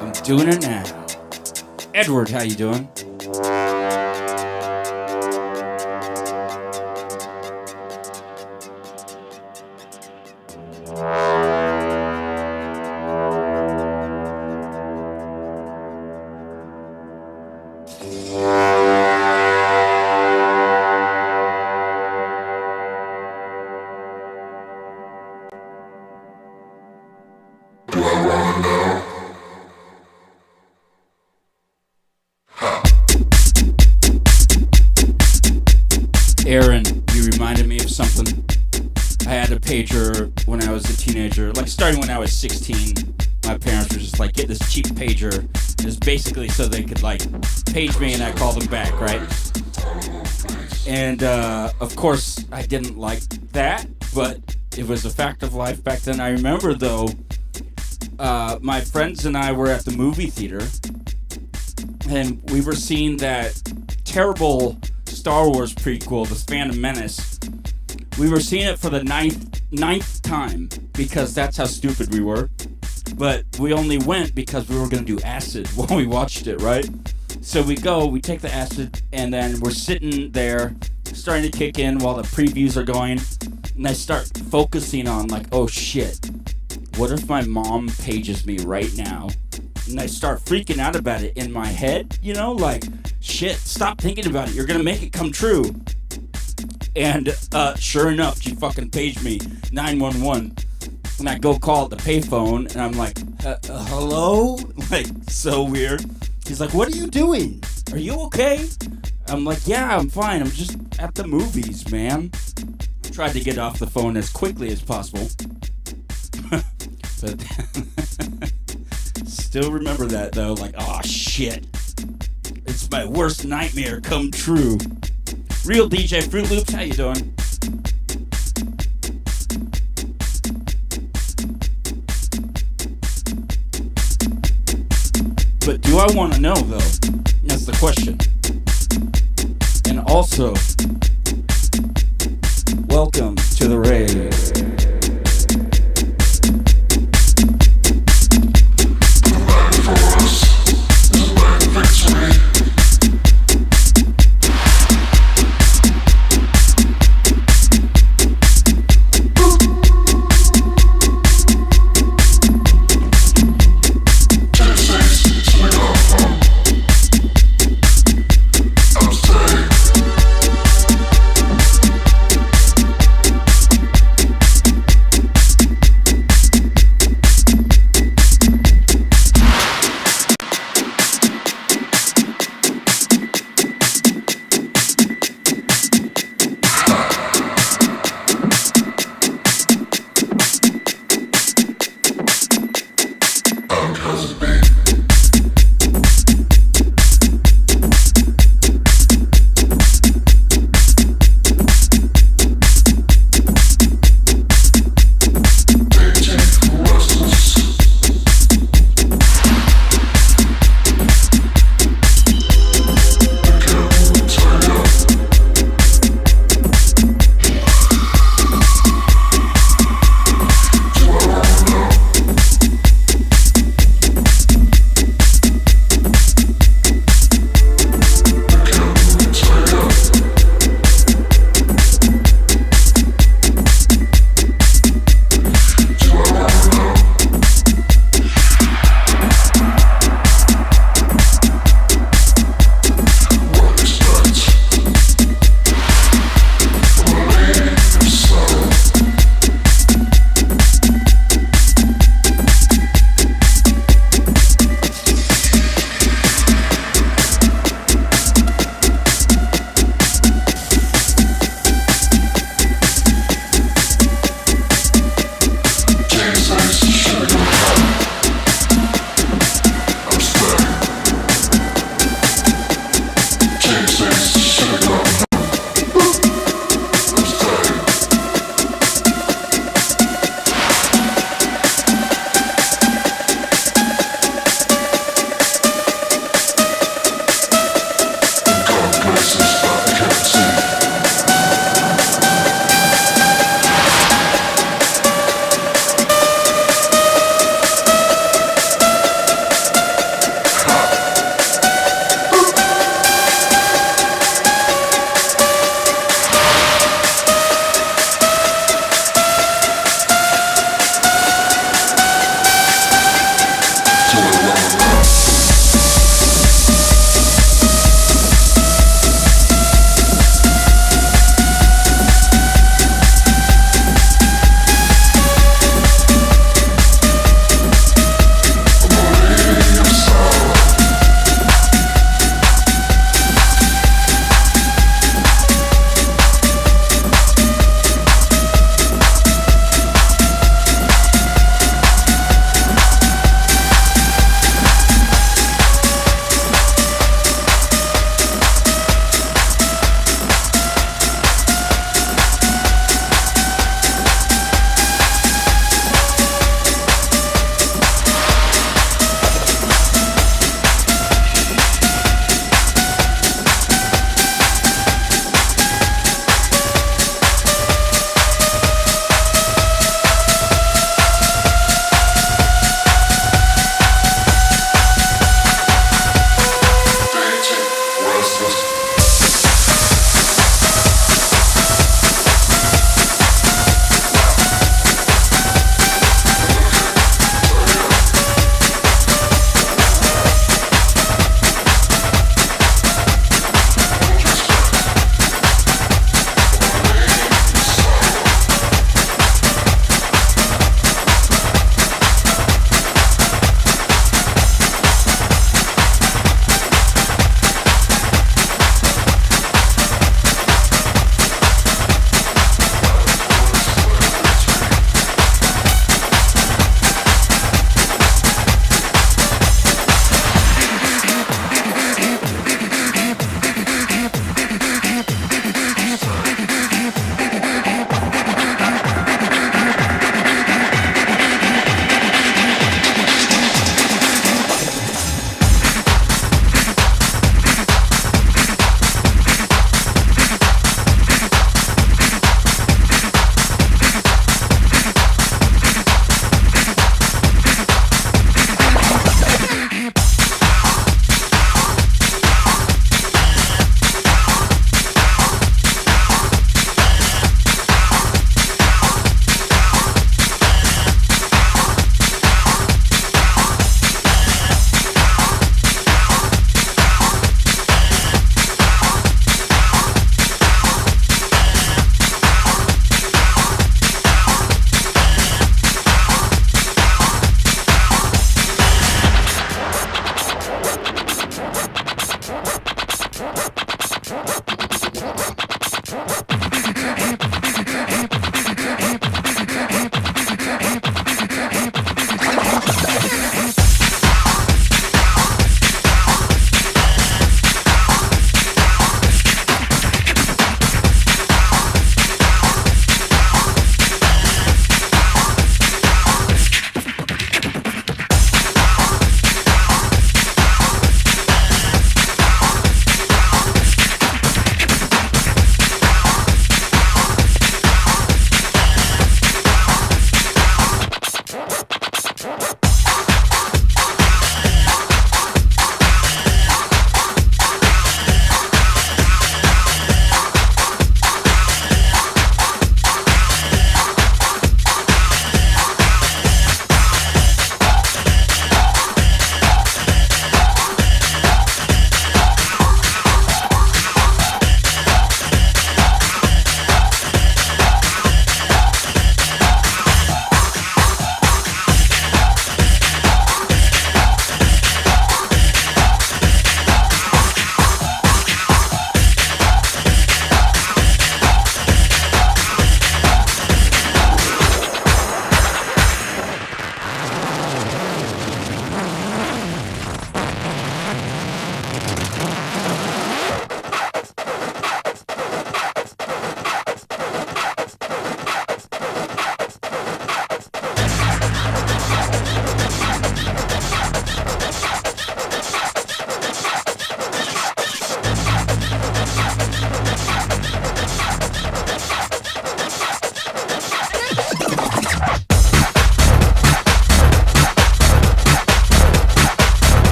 I'm doing it now. Edward, how you doing? Aaron, you reminded me of something. I had a pager when I was a teenager, like starting when I was 16. My parents were just like, get this cheap pager. It was basically so they could like page me and I call them back, right? And of course, I didn't like that, but it was a fact of life back then. I remember though, my friends and I were at the movie theater and we were seeing that terrible Star Wars prequel, The Phantom Menace, We were seeing it for the ninth time because that's how stupid we were. But we only went because we were going to do acid while we watched it, right? So we take the acid, and then we're sitting there starting to kick in while the previews are going. And I start focusing on like, oh shit, what if my mom pages me right now? And I start freaking out about it in my head, you know, like, shit, stop thinking about it. You're going to make it come true. And sure enough, she fucking paged me 911. And I go call the payphone, and I'm like, hello? Like, so weird. He's like, what are you doing? Are you okay? I'm like, yeah, I'm fine. I'm just at the movies, man. I tried to get off the phone as quickly as possible. But still remember that, though. Like, oh, shit. It's my worst nightmare come true. Real DJ Fruit Loops, how you doing? But do I want to know, though? That's the question. And also, welcome to the rave.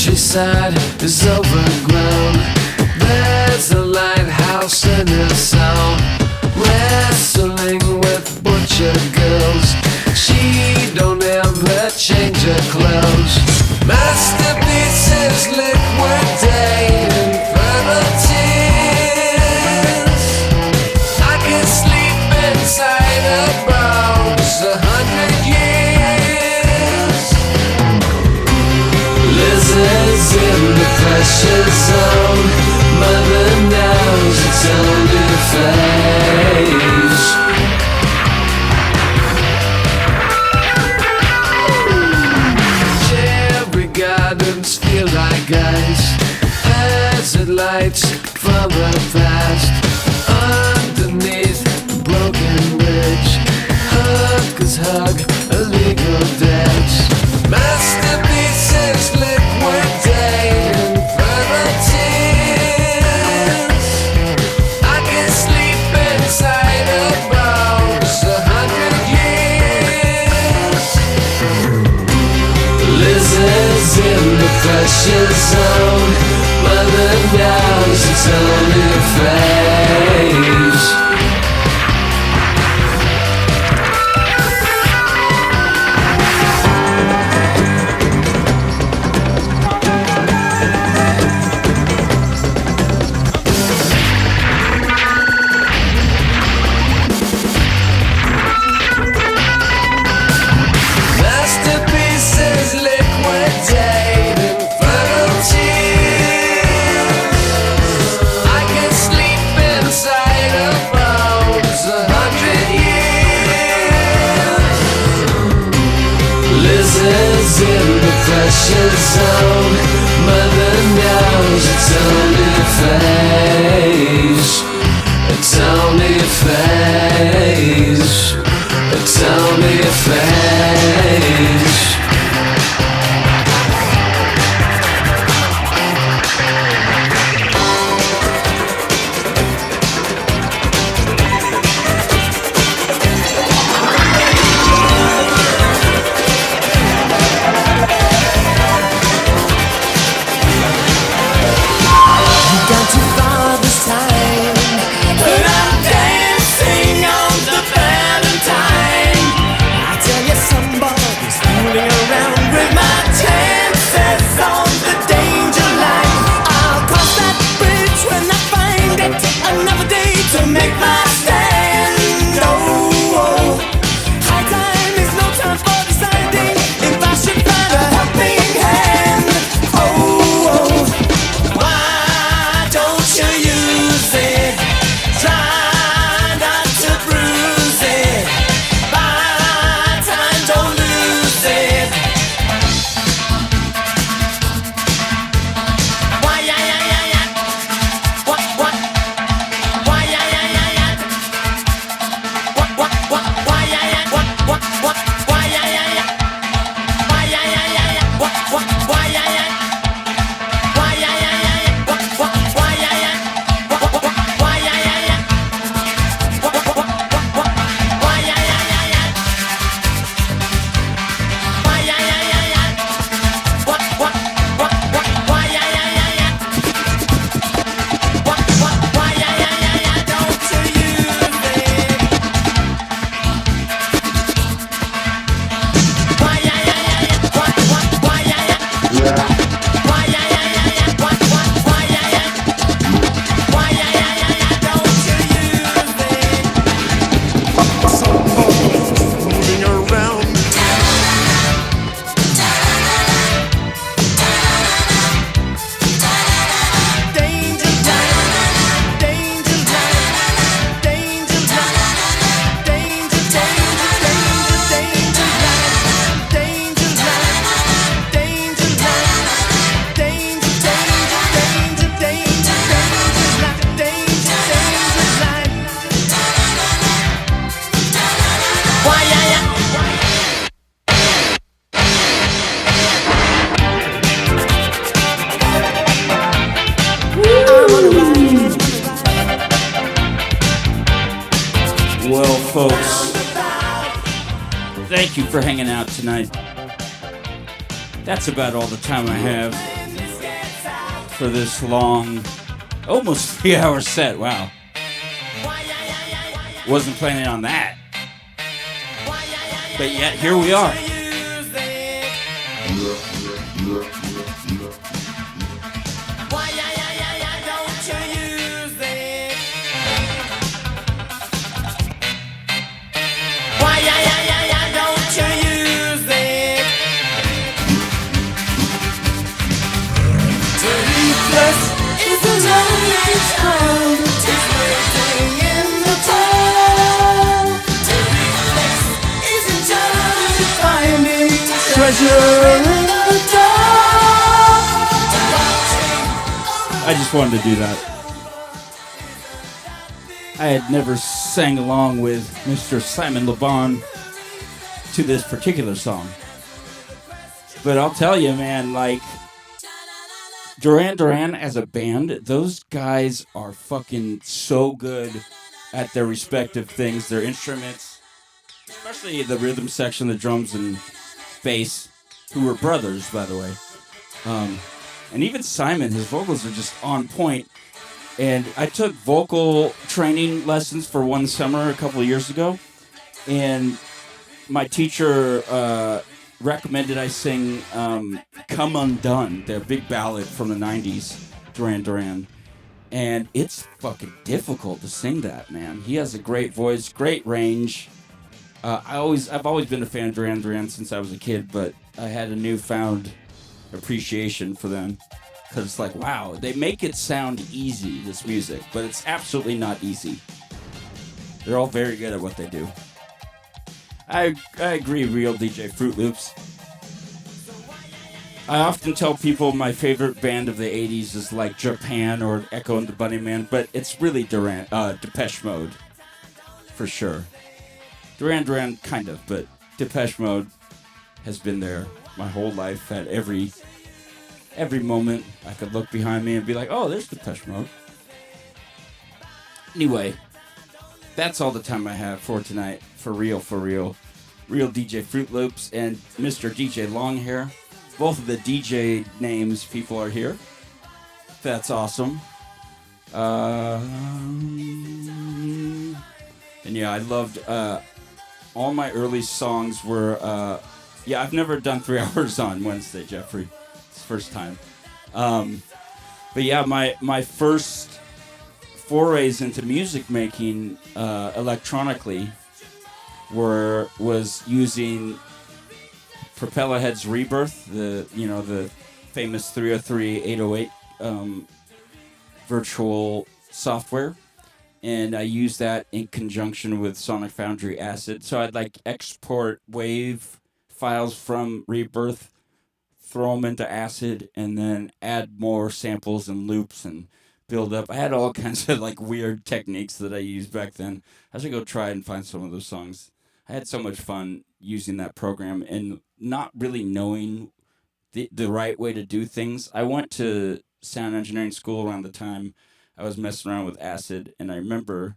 countryside is overgrown. There's a lighthouse in the sound, wrestling with butcher girls. She don't ever change her clothes. Masterpieces liquidate infernal tears. I can sleep inside her bones 100 years. Lizards in the pressure zone. Mother knows it's only a phase. Cherry gardens feel like ice. Desert lights from the past. Underneath the broken bridge, hookers hug illegal debts. Masterpieces liquidate infernal tears. I can sleep inside her bones 100 years. Lizards in the pressure zone. Mother knows it's only a phase. Masterpieces liquidate infernal tears. I can sleep pressure zone. Mother knows it's only a phase. It's only a phase. It's only a phase. Well, folks, thank you for hanging out tonight. That's about all the time I have for this long, almost 3-hour set. Wow. Wasn't planning on that. But yet, here we are. I just wanted to do that. I had never sang along with Mr. Simon Le Bon to this particular song. But I'll tell you, man, like, Duran Duran as a band, those guys are fucking so good at their respective things, their instruments, especially the rhythm section, the drums and bass, who were brothers, by the way. And even Simon, his vocals are just on point. And I took vocal training lessons for one summer a couple of years ago. And my teacher recommended I sing Come Undone, their big ballad from the 90s, Duran Duran. And it's fucking difficult to sing that, man. He has a great voice, great range. I've always been a fan of Duran Duran since I was a kid, but I had a newfound appreciation for them. Because it's like, wow, they make it sound easy, this music, but it's absolutely not easy. They're all very good at what they do. I agree, real DJ Fruit Loops. I often tell people my favorite band of the 80s is like Japan or Echo and the Bunnymen, but it's really Depeche Mode, for sure. Duran Duran, kind of, but Depeche Mode has been there my whole life. At every moment, I could look behind me and be like, oh, there's Depeche Mode. Anyway, that's all the time I have for tonight. For real. Real DJ Fruit Loops and Mr. DJ Longhair. Both of the DJ names people are here. That's awesome. And yeah, I loved all my early songs were I've never done 3 hours on Wednesday, Jeffrey. It's the first time. But yeah, my first forays into music making electronically was using Propellerhead's Rebirth, the famous 303-808 virtual software, and I used that in conjunction with Sonic Foundry Acid. So I'd like export wave files from Rebirth, throw them into Acid, and then add more samples and loops and build up. I had all kinds of like weird techniques that I used back then. I should go try and find some of those songs. I had so much fun using that program and not really knowing the right way to do things. I went to sound engineering school around the time I was messing around with Acid, and I remember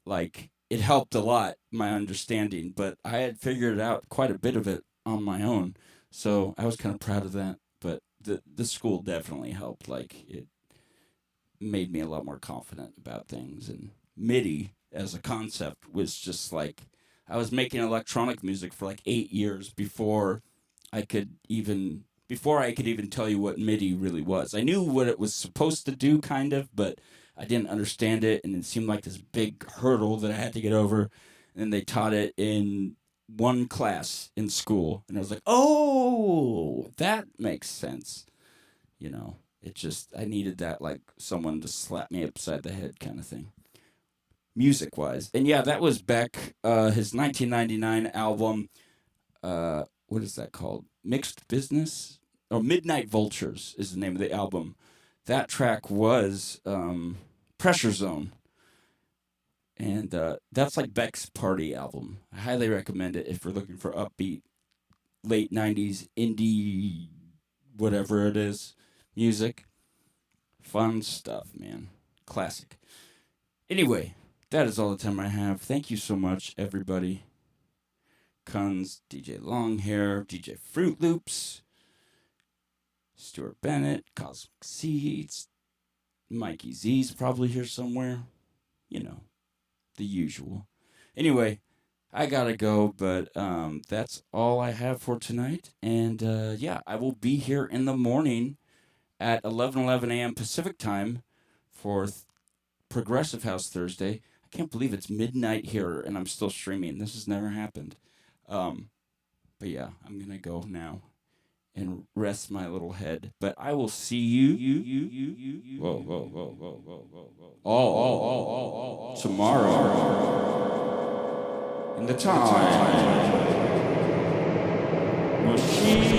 like it helped a lot, my understanding, but I had figured out quite a bit of it on my own. So I was kind of proud of that, but the school definitely helped. Like it made me a lot more confident about things, and MIDI as a concept was just like, I was making electronic music for like 8 years before I could even tell you what MIDI really was. I knew what it was supposed to do, kind of, but I didn't understand it, and it seemed like this big hurdle that I had to get over. And then they taught it in one class in school, and I was like, oh, that makes sense. You know, it just, I needed that, like someone to slap me upside the head kind of thing. Music-wise. And yeah, that was Beck, his 1999 album, what is that called? Mixed Business? Or Midnight Vultures is the name of the album. That track was Pressure Zone. And that's like Beck's party album. I highly recommend it if you're looking for upbeat, late 90s indie, whatever it is, music. Fun stuff, man. Classic. Anyway, that is all the time I have. Thank you so much, everybody. Kunz, DJ Longhair, DJ Fruit Loops, Stuart Bennett, Cosmic Seeds, Mikey Z's probably here somewhere. You know, the usual. Anyway, I gotta go, but that's all I have for tonight. And yeah, I will be here in the morning at 11:11 a.m. Pacific time for Progressive House Thursday. I can't believe it's midnight here and I'm still streaming. This has never happened. But yeah, I'm gonna go now and rest my little head. But I will see you. Tomorrow. In the Time Machine.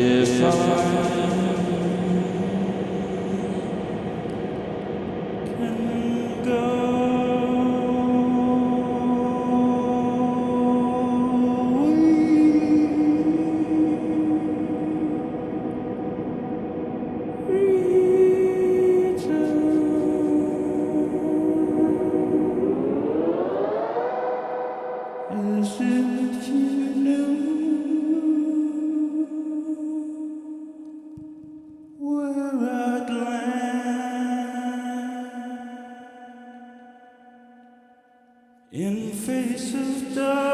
If I can go. As if you knew where I'd land in face of dark,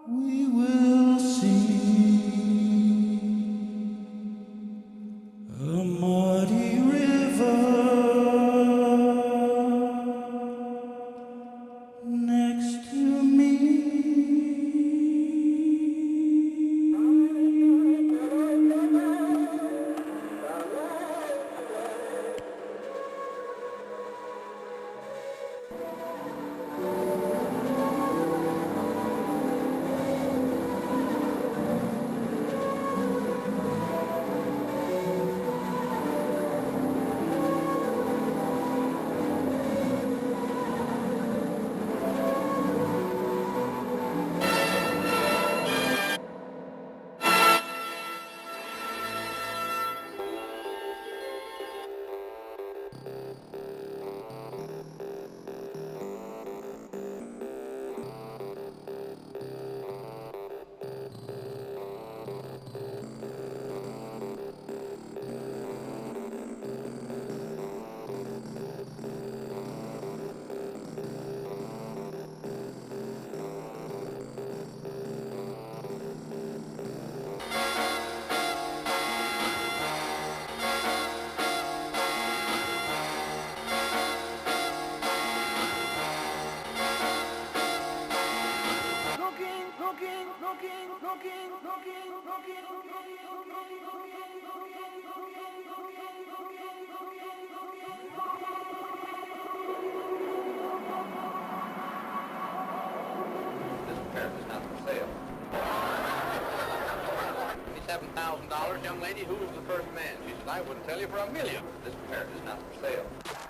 we will see a muddy river next to me. $7,000, young lady, who was the first man? She said, I wouldn't tell you for $1 million. This parrot is not for sale.